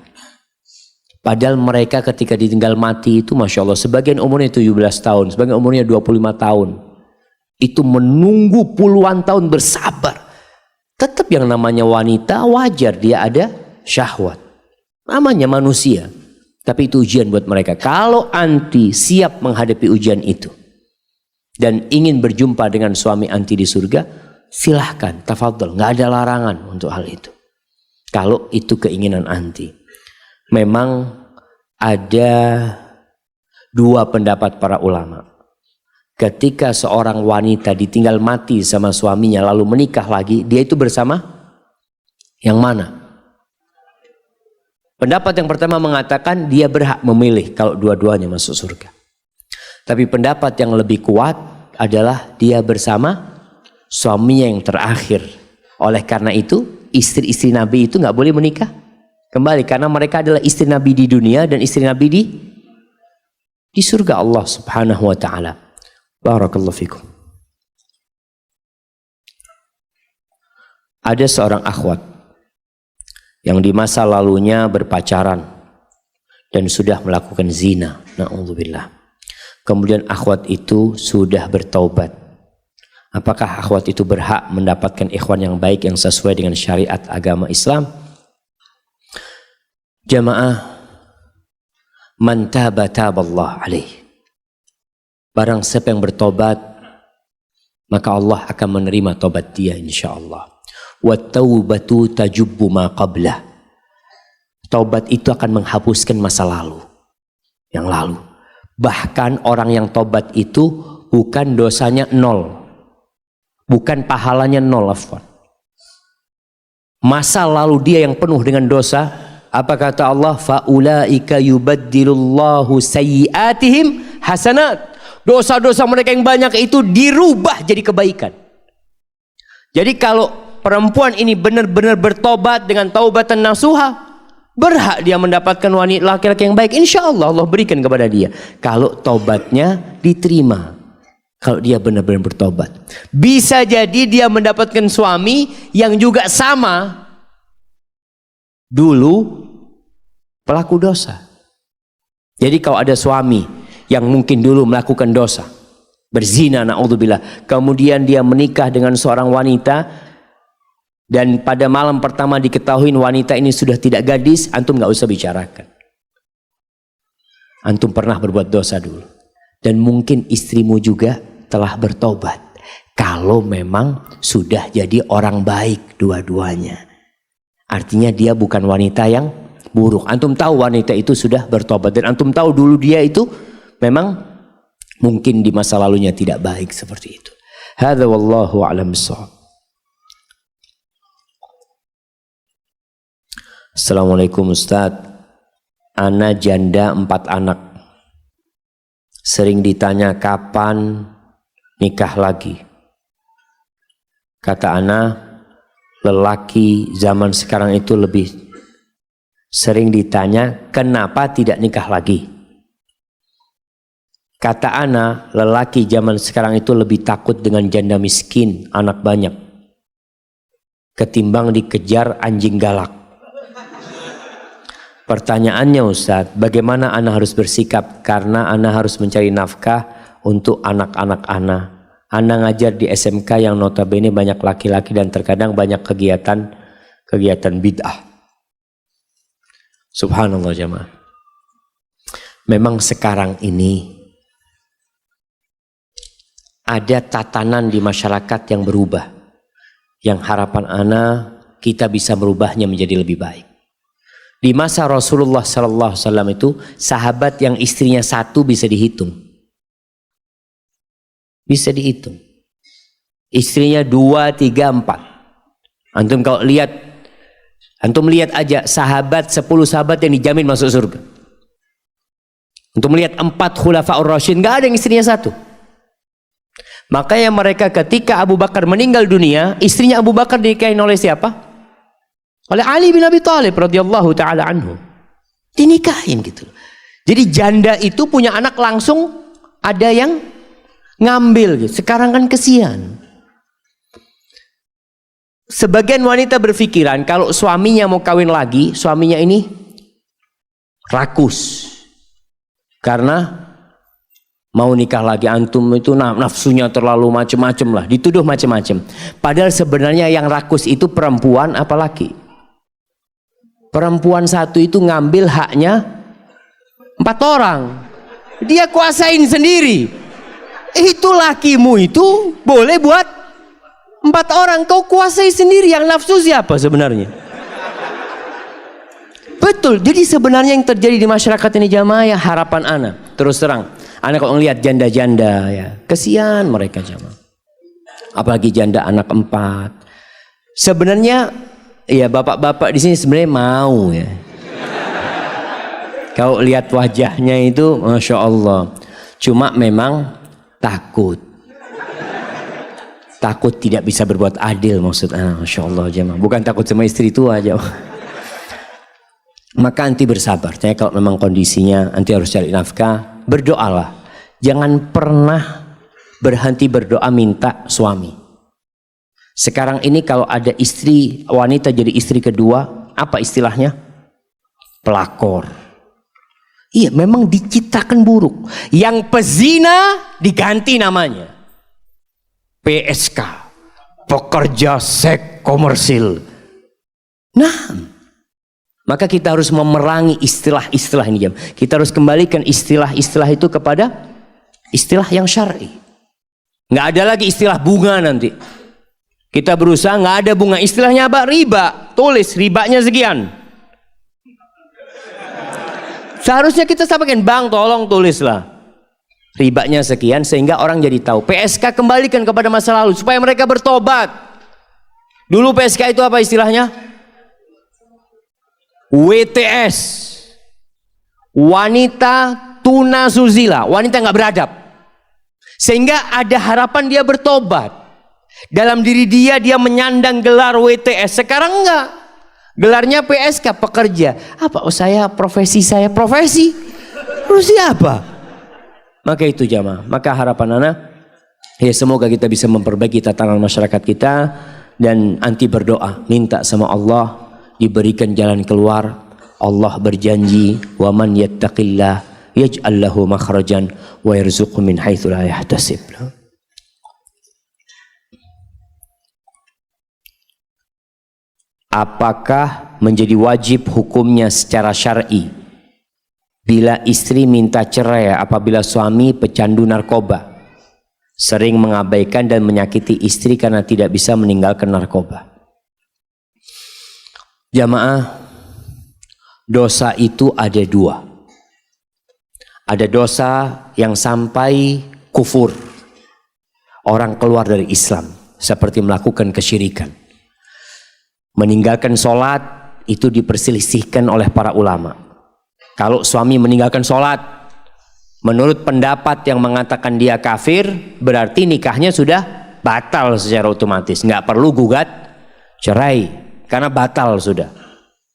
Padahal mereka ketika ditinggal mati itu Masya Allah, sebagian umurnya 17 tahun, sebagian umurnya 25 tahun. Itu menunggu puluhan tahun bersabar. Tetap yang namanya wanita wajar dia ada syahwat. Namanya manusia. Tapi itu ujian buat mereka. Kalau anti siap menghadapi ujian itu dan ingin berjumpa dengan suami anti di surga, silahkan, tafadhol, nggak ada larangan untuk hal itu. Kalau itu keinginan anti. Memang ada dua pendapat para ulama. Ketika seorang wanita ditinggal mati sama suaminya lalu menikah lagi, dia itu bersama yang mana? Pendapat yang pertama mengatakan dia berhak memilih kalau dua-duanya masuk surga. Tapi pendapat yang lebih kuat adalah dia bersama suaminya yang terakhir. Oleh karena itu, istri-istri Nabi itu nggak boleh menikah kembali karena mereka adalah istri Nabi di dunia dan istri Nabi di surga Allah Subhanahu wa taala. Barakallahu fikum. Ada seorang akhwat yang di masa lalunya berpacaran dan sudah melakukan zina. Na'udzubillah. Kemudian akhwat itu sudah bertaubat. Apakah akhwat itu berhak mendapatkan ikhwan yang baik yang sesuai dengan syariat agama Islam? Jamaah, man taba taballah alaih. Barang siapa yang bertobat, maka Allah akan menerima tobat dia insyaallah. Wat taubatu tajubbu ma qablah. Taubat itu akan menghapuskan masa lalu yang lalu. Bahkan orang yang tobat itu bukan dosanya nol, bukan pahalanya nol, afwan. Masa lalu dia yang penuh dengan dosa. Apa kata Allah? Faulaika yubaddilullahu sayyiatihim hasanat. Dosa-dosa mereka yang banyak itu dirubah jadi kebaikan. Jadi kalau perempuan ini benar-benar bertobat dengan taubatan nasuha, berhak dia mendapatkan wanita laki-laki yang baik. Insya Allah Allah berikan kepada dia kalau tobatnya diterima. Kalau dia benar-benar bertobat, bisa jadi dia mendapatkan suami yang juga sama dulu pelaku dosa. Jadi kalau ada suami yang mungkin dulu melakukan dosa, berzina, na'udzubillah, kemudian dia menikah dengan seorang wanita dan pada malam pertama diketahui wanita ini sudah tidak gadis, antum nggak usah bicarakan. Antum pernah berbuat dosa dulu dan mungkin istrimu juga telah bertobat. Kalau memang sudah jadi orang baik dua-duanya, artinya dia bukan wanita yang buruk. Antum tahu wanita itu sudah bertobat dan antum tahu dulu dia itu memang mungkin di masa lalunya tidak baik seperti itu. Hadza wallahu a'lam bissawab. Assalamualaikum Ustaz. Ana janda 4 anak. Sering ditanya kapan nikah lagi. Kata ana, lelaki zaman sekarang itu lebih sering ditanya kenapa tidak nikah lagi. Kata ana, lelaki zaman sekarang itu lebih takut dengan janda miskin, anak banyak, ketimbang dikejar anjing galak. Pertanyaannya Ustaz, bagaimana ana harus bersikap karena ana harus mencari nafkah untuk anak-anak ana. Ana ngajar di SMK yang notabene banyak laki-laki dan terkadang banyak kegiatan bid'ah. Subhanallah jamaah. Memang sekarang ini ada tatanan di masyarakat yang berubah. Yang harapan ana kita bisa merubahnya menjadi lebih baik. Di masa Rasulullah SAW itu sahabat yang istrinya 1 bisa dihitung. Bisa dihitung. Istrinya 2, 3, 4. Antum kalau lihat, antum lihat aja sahabat 10 sahabat yang dijamin masuk surga. Untuk melihat 4 khulafaur rasyidin, nggak ada yang istrinya satu. Makanya mereka ketika Abu Bakar meninggal dunia, istrinya Abu Bakar dinikahin oleh siapa? Oleh Ali bin Abi Thalib radhiyallahu taala anhu. Dinikahin gitu. Jadi janda itu punya anak langsung ada yang ngambil gitu. Sekarang kan kesian. Sebagian wanita berpikiran kalau suaminya mau kawin lagi, suaminya ini rakus. Karena mau nikah lagi, antum itu nafsunya terlalu macem-macem lah, dituduh macem-macem. Padahal sebenarnya yang rakus itu perempuan apa laki? Perempuan satu itu ngambil haknya 4 orang. Dia kuasain sendiri. Itu lakimu itu boleh buat 4 orang. Kau kuasai sendiri, yang nafsu siapa sebenarnya? Betul. Jadi sebenarnya yang terjadi di masyarakat ini jamaah, ya harapan ana, terus terang, ana kalau ngelihat janda-janda ya, kesian mereka jamaah. Apalagi janda anak 4. Sebenarnya ya bapak-bapak di sini sebenarnya mau ya. Kau lihat wajahnya itu, masya Allah. Cuma memang takut tidak bisa berbuat adil, maksud ana, masya Allah jamaah. Bukan takut sama istri tua aja. Maka anti bersabar. Saya kalau memang kondisinya anti harus cari nafkah, berdoalah. Jangan pernah berhenti berdoa minta suami. Sekarang ini kalau ada istri wanita jadi istri kedua, apa istilahnya? Pelakor. Iya, memang diciptakan buruk. Yang pezina diganti namanya PSK, pekerja seks komersil. Nah, maka kita harus memerangi istilah-istilah ini. Kita harus kembalikan istilah-istilah itu kepada istilah yang syar'i. Nggak ada lagi istilah bunga nanti. Kita berusaha nggak ada bunga. Istilahnya apa? Riba. Tulis ribanya sekian. Seharusnya kita sampaikan, bang tolong tulislah ribanya sekian, sehingga orang jadi tahu. PSK kembalikan kepada masa lalu supaya mereka bertobat. Dulu PSK itu apa istilahnya? WTS, wanita tuna suzila, wanita nggak beradab, sehingga ada harapan dia bertobat. Dalam diri dia menyandang gelar WTS. Sekarang enggak, gelarnya PSK, pekerja. Apa? Oh saya profesi apa? Maka itu jamaah. Maka harapan anak, ya semoga kita bisa memperbaiki tatanan masyarakat kita dan anti berdoa, minta sama Allah diberikan jalan keluar. Allah berjanji, wa man yattaqillah yaj'al lahu makhrajan wa yarzuqhu min haitsu la yahtasib. Apakah menjadi wajib hukumnya secara syar'i bila istri minta cerai apabila suami pecandu narkoba, sering mengabaikan dan menyakiti istri karena tidak bisa meninggalkan narkoba? Jamaah, dosa itu ada 2. Ada dosa yang sampai kufur, orang keluar dari Islam, seperti melakukan kesyirikan. Meninggalkan sholat itu diperselisihkan oleh para ulama. Kalau suami meninggalkan sholat, menurut pendapat yang mengatakan dia kafir, berarti nikahnya sudah batal secara otomatis, nggak perlu gugat cerai karena batal sudah.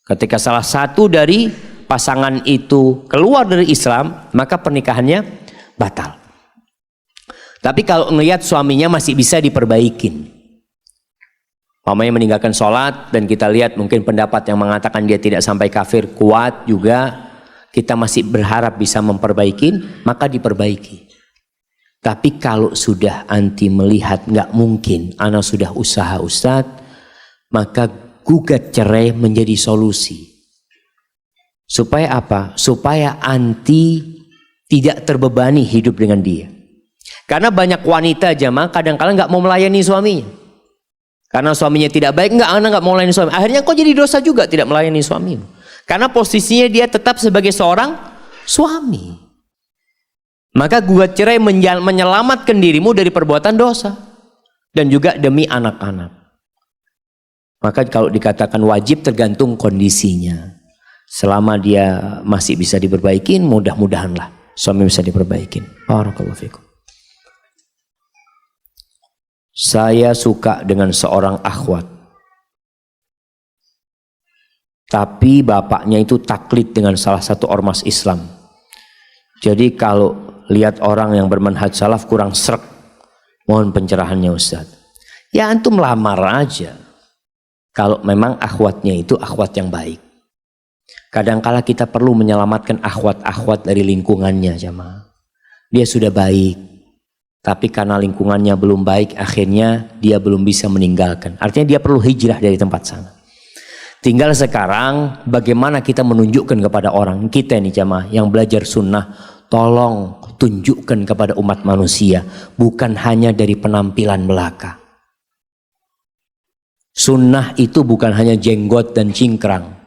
Ketika salah satu dari pasangan itu keluar dari Islam, maka pernikahannya batal. Tapi kalau melihat suaminya masih bisa diperbaikin, mamanya meninggalkan sholat dan kita lihat mungkin pendapat yang mengatakan dia tidak sampai kafir kuat juga, kita masih berharap bisa memperbaiki, maka diperbaiki. Tapi kalau sudah anti melihat nggak mungkin, anak sudah usaha Ustadz, maka gugat cerai menjadi solusi. Supaya apa? Supaya anti tidak terbebani hidup dengan dia. Karena banyak wanita jamaah kadang-kadang nggak mau melayani suaminya. Karena suaminya tidak baik, anak nggak mau melayani suami. Akhirnya kok jadi dosa juga tidak melayani suamimu. Karena posisinya dia tetap sebagai seorang suami. Maka gugat cerai menyelamatkan dirimu dari perbuatan dosa. Dan juga demi anak-anak. Maka kalau dikatakan wajib tergantung kondisinya. Selama dia masih bisa diperbaiki, mudah-mudahanlah. suami bisa diperbaikin. Barakallahu fikum. Saya suka dengan seorang akhwat, tapi bapaknya itu taklid dengan salah satu ormas Islam. Jadi kalau lihat orang yang bermanhaj salaf kurang srek, mohon pencerahannya Ustaz. Ya antum lamar aja kalau memang akhwatnya itu akhwat yang baik. Kadangkala kita perlu menyelamatkan akhwat-akhwat dari lingkungannya, jamaah. Dia sudah baik, tapi karena lingkungannya belum baik, akhirnya dia belum bisa meninggalkan. Artinya dia perlu hijrah dari tempat sana. Tinggal sekarang bagaimana kita menunjukkan kepada orang, kita nih jamaah yang belajar sunnah, tolong tunjukkan kepada umat manusia, bukan hanya dari penampilan belaka. Sunnah itu bukan hanya jenggot dan cingkrang.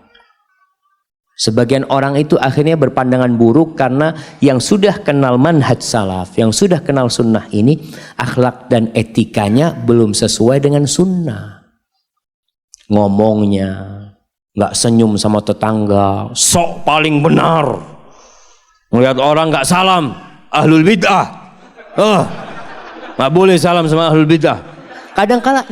Sebagian orang itu akhirnya berpandangan buruk karena yang sudah kenal manhaj salaf, yang sudah kenal sunnah ini, akhlak dan etikanya belum sesuai dengan sunnah. Ngomongnya nggak senyum sama tetangga, sok paling benar. Melihat orang nggak salam, ahlul bid'ah. Nggak boleh salam sama ahlul bid'ah. Kadang-kala,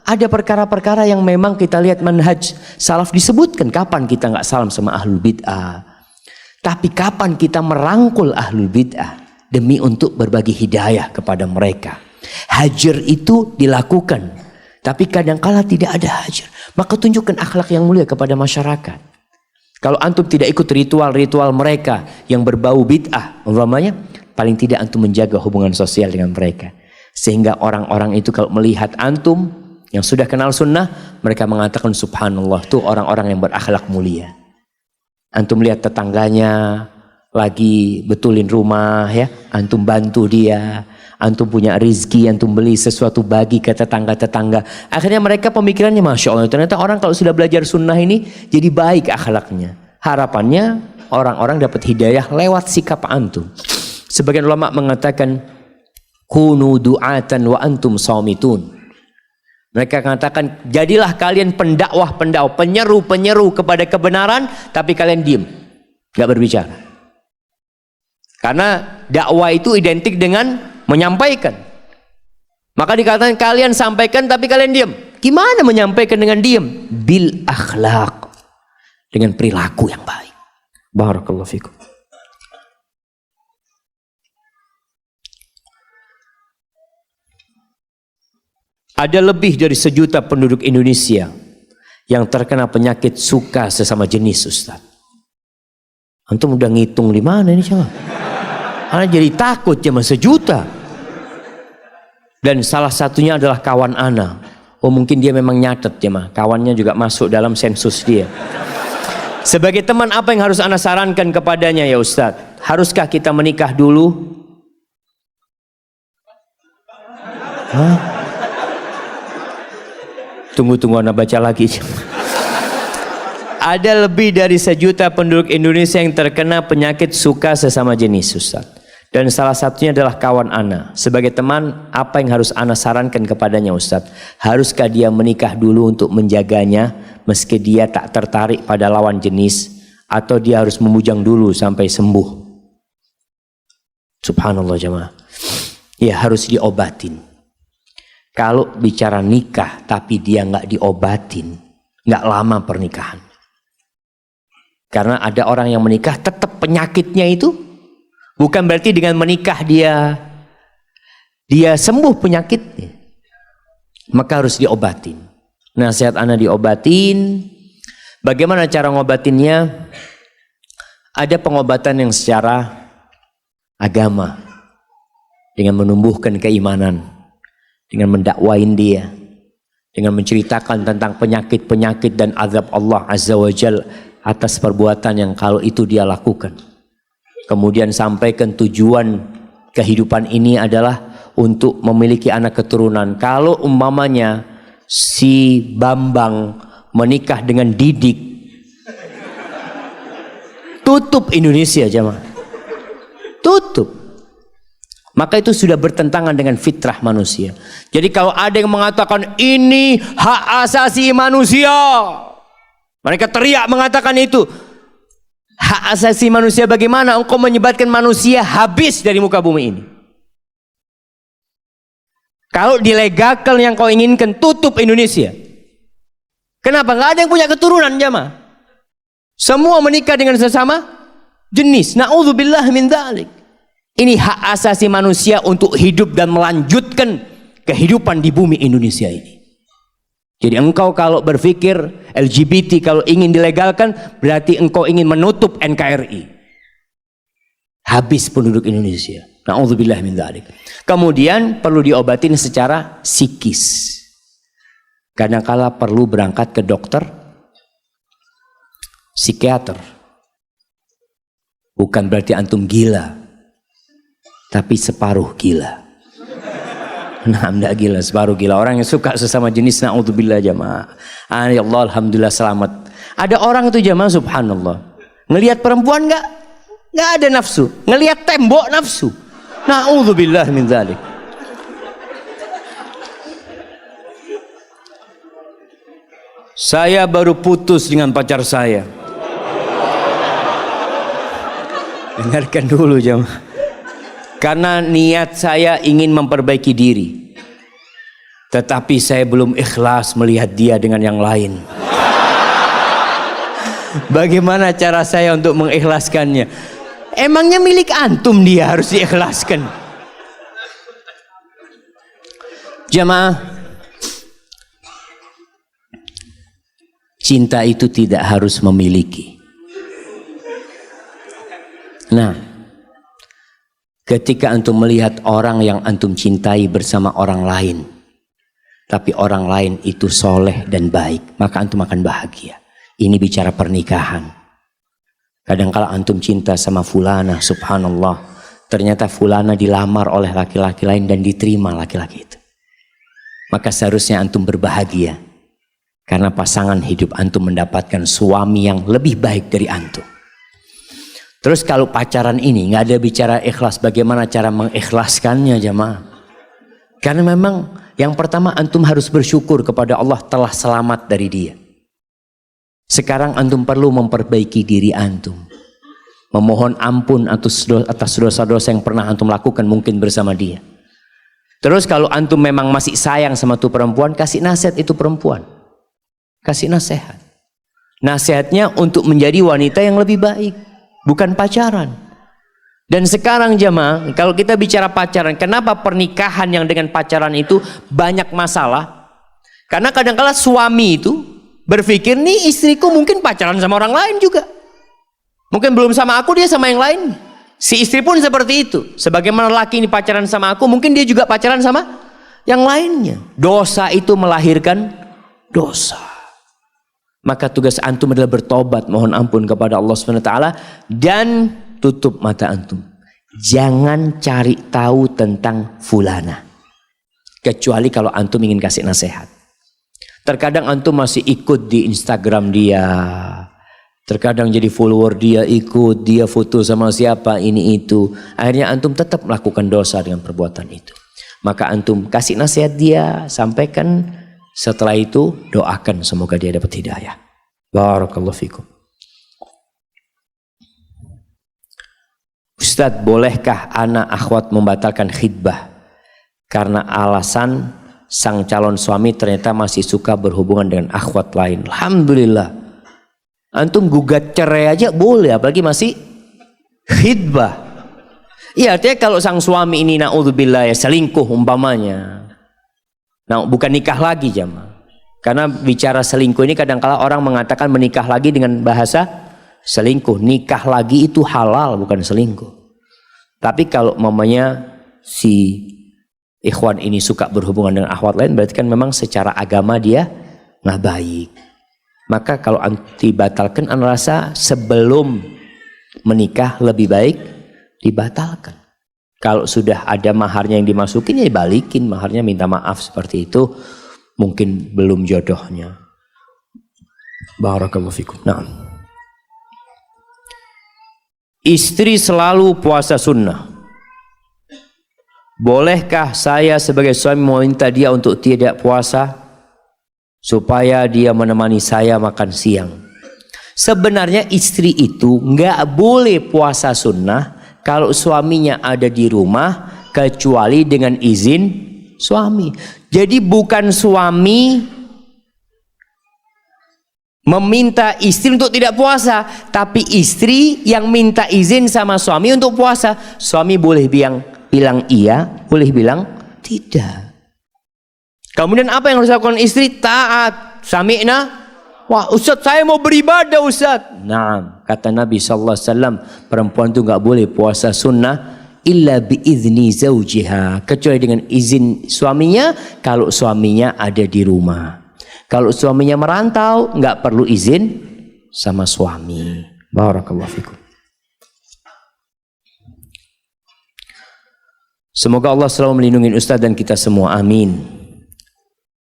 ada perkara-perkara yang memang kita lihat manhaj salaf disebutkan kapan kita nggak salam sama ahlul bid'ah. Tapi kapan kita merangkul ahlul bid'ah demi untuk berbagi hidayah kepada mereka. Hajar itu dilakukan, tapi kadang-kala tidak ada hajar. Maka tunjukkan akhlak yang mulia kepada masyarakat. Kalau antum tidak ikut ritual-ritual mereka yang berbau bid'ah, umpamanya, paling tidak antum menjaga hubungan sosial dengan mereka. Sehingga orang-orang itu kalau melihat antum yang sudah kenal sunnah, mereka mengatakan subhanallah, tuh orang-orang yang berakhlak mulia. Antum lihat tetangganya lagi betulin rumah, ya, antum bantu dia. Antum punya rizki, antum beli sesuatu bagi ke tetangga-tetangga. Akhirnya mereka pemikirannya Masya Allah, ternyata orang kalau sudah belajar sunnah ini jadi baik akhlaknya. Harapannya orang-orang dapat hidayah lewat sikap antum. Sebagian ulama mengatakan kunu du'atan wa antum saumitun. Mereka mengatakan, jadilah kalian pendakwah-pendakwah, penyeru-penyeru kepada kebenaran, tapi kalian diam, nggak berbicara. Karena dakwah itu identik dengan menyampaikan. Maka dikatakan kalian sampaikan, tapi kalian diam. Gimana menyampaikan dengan diam? Bil akhlak, dengan perilaku yang baik. Barakallahu fikum. Ada lebih dari 1 juta penduduk Indonesia yang terkena penyakit suka sesama jenis, Ustaz. Antum udah ngitung di mana ini coba? Karena jadi takut cuma 1 juta. Dan salah satunya adalah kawan ana. Oh mungkin dia memang nyatet ya mah. Kawannya juga masuk dalam sensus dia. Sebagai teman apa yang harus ana sarankan kepadanya ya Ustaz? Haruskah kita menikah dulu? Hah? Tunggu Anda baca lagi. Ada lebih dari 1 juta penduduk Indonesia yang terkena penyakit suka sesama jenis, Ustaz. Dan salah satunya adalah kawan ana. Sebagai teman, apa yang harus ana sarankan kepadanya, Ustaz? Haruskah dia menikah dulu untuk menjaganya meski dia tak tertarik pada lawan jenis, atau dia harus memujang dulu sampai sembuh? Subhanallah jemaah. Ya harus diobatin. Kalau bicara nikah tapi dia nggak diobatin, nggak lama pernikahan. Karena ada orang yang menikah tetap penyakitnya itu bukan berarti dengan menikah dia sembuh penyakitnya. Maka harus diobatin. Nasihat ana diobatin. Bagaimana cara ngobatinnya? Ada pengobatan yang secara agama dengan menumbuhkan keimanan. Dengan mendakwain dia, dengan menceritakan tentang penyakit-penyakit dan azab Allah Azza wa Jal atas perbuatan yang kalau itu dia lakukan. Kemudian sampaikan tujuan kehidupan ini adalah untuk memiliki anak keturunan. Kalau umpamanya si Bambang menikah dengan Didik, tutup Indonesia jemaah. Tutup. Maka itu sudah bertentangan dengan fitrah manusia. Jadi kalau ada yang mengatakan ini hak asasi manusia, mereka teriak mengatakan itu. Hak asasi manusia bagaimana engkau menyebabkan manusia habis dari muka bumi ini. Kalau dilegalkan yang kau inginkan, tutup Indonesia. Kenapa? Nggak ada yang punya keturunan jamaah. Semua menikah dengan sesama jenis. Na'udzubillah min dzalik. Ini hak asasi manusia untuk hidup dan melanjutkan kehidupan di bumi Indonesia ini. Jadi engkau kalau berpikir LGBT kalau ingin dilegalkan, berarti engkau ingin menutup NKRI. Habis penduduk Indonesia. Na'udzubillah min dzalik. Kemudian perlu diobatin secara psikis. Kadangkala perlu berangkat ke dokter psikiater. Bukan berarti antum gila, tapi separuh gila. Nah, enggak gila, separuh gila. Orang yang suka sesama jenis, na'udzubillah jamaah. Ya Allah, alhamdulillah selamat. Ada orang itu jamaah, subhanallah, ngelihat perempuan nggak ada nafsu, ngelihat tembok nafsu. Na'udzubillah min dzalik. Saya baru putus dengan pacar saya. Dengarkan dulu jemaah. Karena niat saya ingin memperbaiki diri. Tetapi saya belum ikhlas melihat dia dengan yang lain. Bagaimana cara saya untuk mengikhlaskannya? Emangnya milik antum dia harus diikhlaskan. Jemaah, cinta itu tidak harus memiliki. Nah, ketika antum melihat orang yang antum cintai bersama orang lain, tapi orang lain itu soleh dan baik, maka antum akan bahagia. Ini bicara pernikahan. Kadang-kala antum cinta sama fulana, subhanallah, ternyata fulana dilamar oleh laki-laki lain dan diterima laki-laki itu. Maka seharusnya antum berbahagia karena pasangan hidup antum mendapatkan suami yang lebih baik dari antum. Terus kalau pacaran ini nggak ada bicara ikhlas, bagaimana cara mengikhlaskannya jamaah? Karena memang yang pertama antum harus bersyukur kepada Allah telah selamat dari dia. Sekarang antum perlu memperbaiki diri antum. Memohon ampun atas dosa-dosa yang pernah antum lakukan mungkin bersama dia. Terus kalau antum memang masih sayang sama tuh perempuan, kasih nasihat itu perempuan. Kasih nasihat. Nasihatnya untuk menjadi wanita yang lebih baik, bukan pacaran. Dan sekarang jemaah, kalau kita bicara pacaran, kenapa pernikahan yang dengan pacaran itu banyak masalah? Karena kadang-kala suami itu berpikir, nih istriku mungkin pacaran sama orang lain juga. Mungkin belum sama aku, dia sama yang lain. Si istri pun seperti itu. Sebagaimana laki ini pacaran sama aku, mungkin dia juga pacaran sama yang lainnya. Dosa itu melahirkan dosa. Maka tugas antum adalah bertobat, mohon ampun kepada Allah SWT, dan tutup mata antum. Jangan cari tahu tentang fulana. Kecuali kalau antum ingin kasih nasihat. Terkadang antum masih ikut di Instagram dia. Terkadang jadi follower dia, ikut dia foto sama siapa, ini itu. Akhirnya antum tetap melakukan dosa dengan perbuatan itu. Maka antum kasih nasihat dia, sampaikan. Setelah itu doakan semoga dia dapat hidayah. Barakallahu fikum. Ustadz, bolehkah anak akhwat membatalkan khidbah karena alasan sang calon suami ternyata masih suka berhubungan dengan akhwat lain? Alhamdulillah. Antum gugat cerai aja boleh, apalagi masih khidbah. Iya, artinya kalau sang suami ini na'udzubillah ya selingkuh umpamanya. Nah, bukan nikah lagi jamaah. Karena bicara selingkuh ini kadang-kala orang mengatakan menikah lagi dengan bahasa selingkuh. Nikah lagi itu halal, bukan selingkuh. Tapi kalau mamanya si ikhwan ini suka berhubungan dengan akhwat lain, berarti kan memang secara agama dia nggak baik. Maka kalau dibatalkan, anda rasa sebelum menikah lebih baik dibatalkan. Kalau sudah ada maharnya yang dimasukin, ya balikin maharnya, minta maaf seperti itu. Mungkin belum jodohnya. Barakallahu fikum. Nah, istri selalu puasa sunnah. Bolehkah saya sebagai suami meminta dia untuk tidak puasa supaya dia menemani saya makan siang? Sebenarnya istri itu nggak boleh puasa sunnah kalau suaminya ada di rumah kecuali dengan izin suami. Jadi bukan suami meminta istri untuk tidak puasa, tapi istri yang minta izin sama suami untuk puasa. Suami boleh bilang iya, boleh bilang tidak. Kemudian apa yang harus dilakukan istri? Taat. Sami'na. Wah, Ustaz, saya mau beribadah, Ustaz. Nah, kata Nabi SAW, perempuan itu nggak boleh puasa sunnah illa biizni zaujiha, kecuali dengan izin suaminya kalau suaminya ada di rumah. Kalau suaminya merantau, nggak perlu izin sama suami. Barakallahu fikum. Semoga Allah selalu melindungi Ustaz dan kita semua. Amin.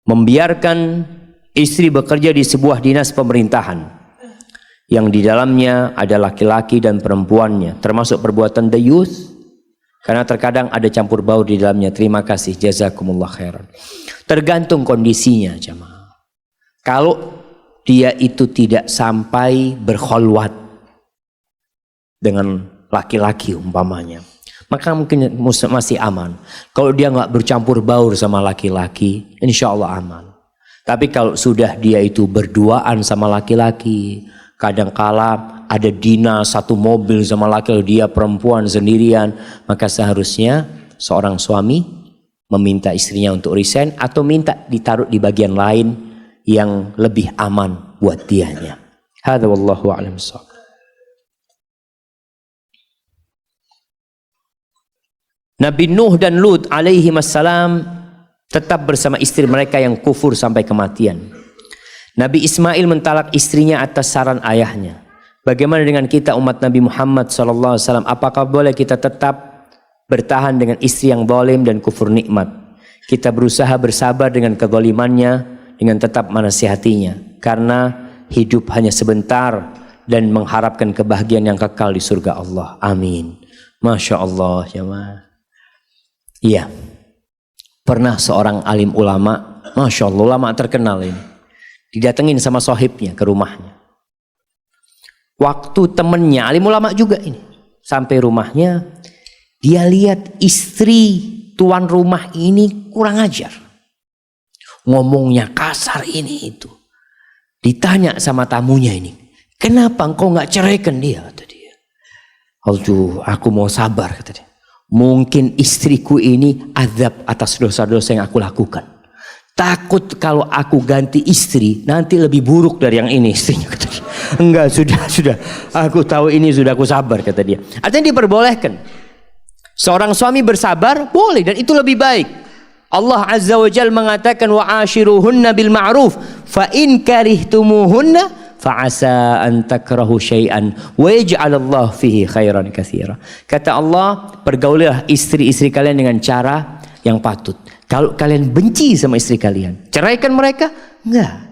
Membiarkan istri bekerja di sebuah dinas pemerintahan yang di dalamnya ada laki-laki dan perempuannya, termasuk perbuatan dayuth, karena terkadang ada campur baur di dalamnya. Terima kasih, jazakumullah khairan. Tergantung kondisinya, jemaah. Kalau dia itu tidak sampai berkholwat dengan laki-laki umpamanya, maka mungkin masih aman. Kalau dia nggak bercampur baur sama laki-laki, insya Allah aman. Tapi kalau sudah dia itu berduaan sama laki-laki, kadangkala ada dinas satu mobil sama laki-laki, dia perempuan sendirian, maka seharusnya seorang suami meminta istrinya untuk resign atau minta ditaruh di bagian lain yang lebih aman buat dianya. Hadza wallahu a'lam bissawab. Nabi Nuh dan Lut alaihi wassalam tetap bersama istri mereka yang kufur sampai kematian. Nabi Ismail mentalak istrinya atas saran ayahnya. Bagaimana dengan kita umat Nabi Muhammad SAW? Apakah boleh kita tetap bertahan dengan istri yang zalim dan kufur nikmat? Kita berusaha bersabar dengan kezalimannya, dengan tetap menasihatinya. Karena hidup hanya sebentar dan mengharapkan kebahagiaan yang kekal di surga Allah. Amin. Masya Allah, jemaah. Iya. Pernah seorang alim ulama, Masya Allah, ulama terkenal ini, didatengin sama sohibnya ke rumahnya. Waktu temennya, alim ulama juga ini, sampai rumahnya, dia lihat istri tuan rumah ini kurang ajar. Ngomongnya kasar ini itu. Ditanya sama tamunya ini, kenapa engkau nggak ceraikan dia? Kata dia. Aduh, aku mau sabar, kata dia. Mungkin istriku ini azab atas dosa-dosa yang aku lakukan. Takut kalau aku ganti istri nanti lebih buruk dari yang ini istrinya, kata dia. Enggak, sudah. Aku tahu ini, sudah aku sabar, kata dia. Artinya diperbolehkan. Seorang suami bersabar boleh dan itu lebih baik. Allah Azza wa Jalla mengatakan wa ashiruhunna bil ma'ruf fa in karihtumuhunna fa'asa an takrahu syai'an wa yaj'alallahu fihi khairan katsira. Kata Allah, pergaulilah istri-istri kalian dengan cara yang patut. Kalau kalian benci sama istri kalian, ceraikan mereka? Enggak.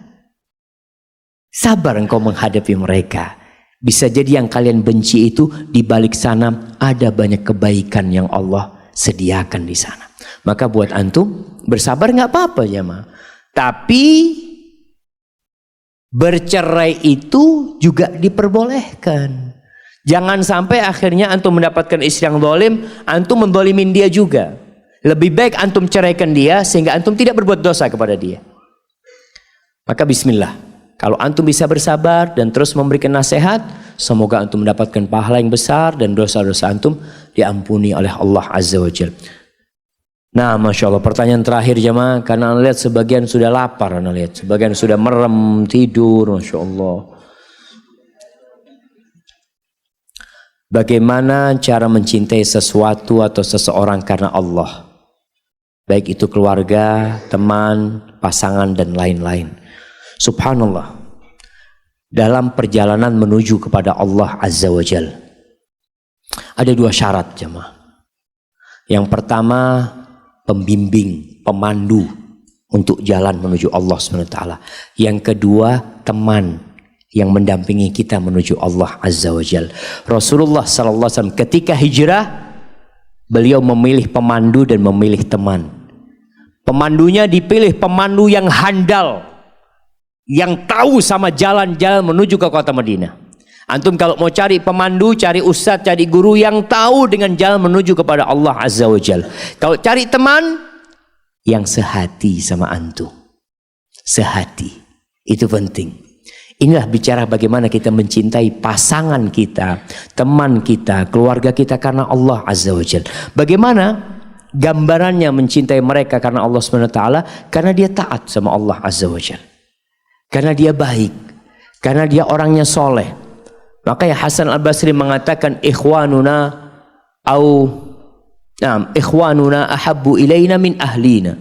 Sabar engkau menghadapi mereka. Bisa jadi yang kalian benci itu di balik sana ada banyak kebaikan yang Allah sediakan di sana. Maka buat antum bersabar nggak apa-apa ya, Ma. Tapi bercerai itu juga diperbolehkan. Jangan sampai akhirnya antum mendapatkan istri yang zalim, antum menzalimin dia juga. Lebih baik antum ceraikan dia sehingga antum tidak berbuat dosa kepada dia. Maka bismillah, kalau antum bisa bersabar dan terus memberikan nasihat, semoga antum mendapatkan pahala yang besar dan dosa-dosa antum diampuni oleh Allah Azza wa Jalla. Nah, Masya Allah, pertanyaan terakhir jemaah, karena anda lihat sebagian sudah lapar, anda lihat sebagian sudah merem tidur, Masya Allah. Bagaimana cara mencintai sesuatu atau seseorang karena Allah? Baik itu keluarga, teman, pasangan dan lain-lain. Subhanallah. Dalam perjalanan menuju kepada Allah Azza wa Jalla, ada dua syarat jemaah. Yang pertama, pembimbing, pemandu untuk jalan menuju Allah SWT. Yang kedua, teman yang mendampingi kita menuju Allah Azza wa Jalla. Rasulullah SAW ketika hijrah, beliau memilih pemandu dan memilih teman. Pemandunya dipilih pemandu yang handal, yang tahu sama jalan-jalan menuju ke kota Madinah. Antum kalau mau cari pemandu, cari ustadz, cari guru yang tahu dengan jalan menuju kepada Allah Azza wa Jalla. Kalau cari teman yang sehati sama antum, sehati, itu penting. Inilah bicara bagaimana kita mencintai pasangan kita, teman kita, keluarga kita karena Allah Azza wa Jalla. Bagaimana gambarannya mencintai mereka karena Allah Subhanahu wa taala? Karena dia taat sama Allah Azza wa Jalla. Karena dia baik, karena dia orangnya soleh. Makanya Hasan Al-Basri mengatakan ikhwanuna ahabbu ilaina min ahlina.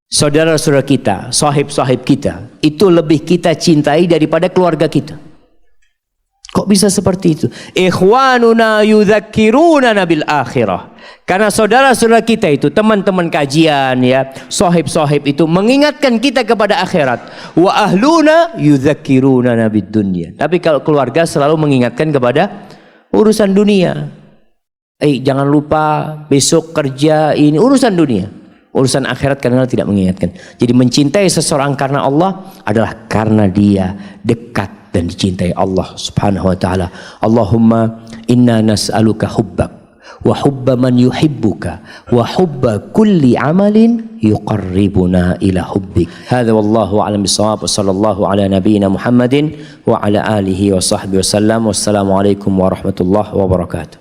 Saudara-saudara kita, sahib-sahib kita, itu lebih kita cintai daripada keluarga kita. Kok bisa seperti itu? Ikhwanuna yudzakkiruna bil akhirah. Karena saudara-saudara kita itu, teman-teman kajian ya, sahib-sahib itu mengingatkan kita kepada akhirat. Wa ahluna yudzakkiruna bid dunya. Tapi kalau keluarga selalu mengingatkan kepada urusan dunia. Jangan lupa besok kerja ini, urusan dunia. Urusan akhirat kadang-kadang tidak mengingatkan. Jadi mencintai seseorang karena Allah adalah karena dia dekat dan dicintai Allah Subhanahu wa taala. Allahumma inna nas'aluka hubbak wa hubba man yuhibbuka wa hubba kulli amalin yuqarribuna ila hubbik. Hadza wallahu a'lam bissawab. Sallallahu ala nabiyyina Muhammadin wa ala alihi wa sahbihi wasallam. Wassalamu alaikum warahmatullahi wabarakatuh.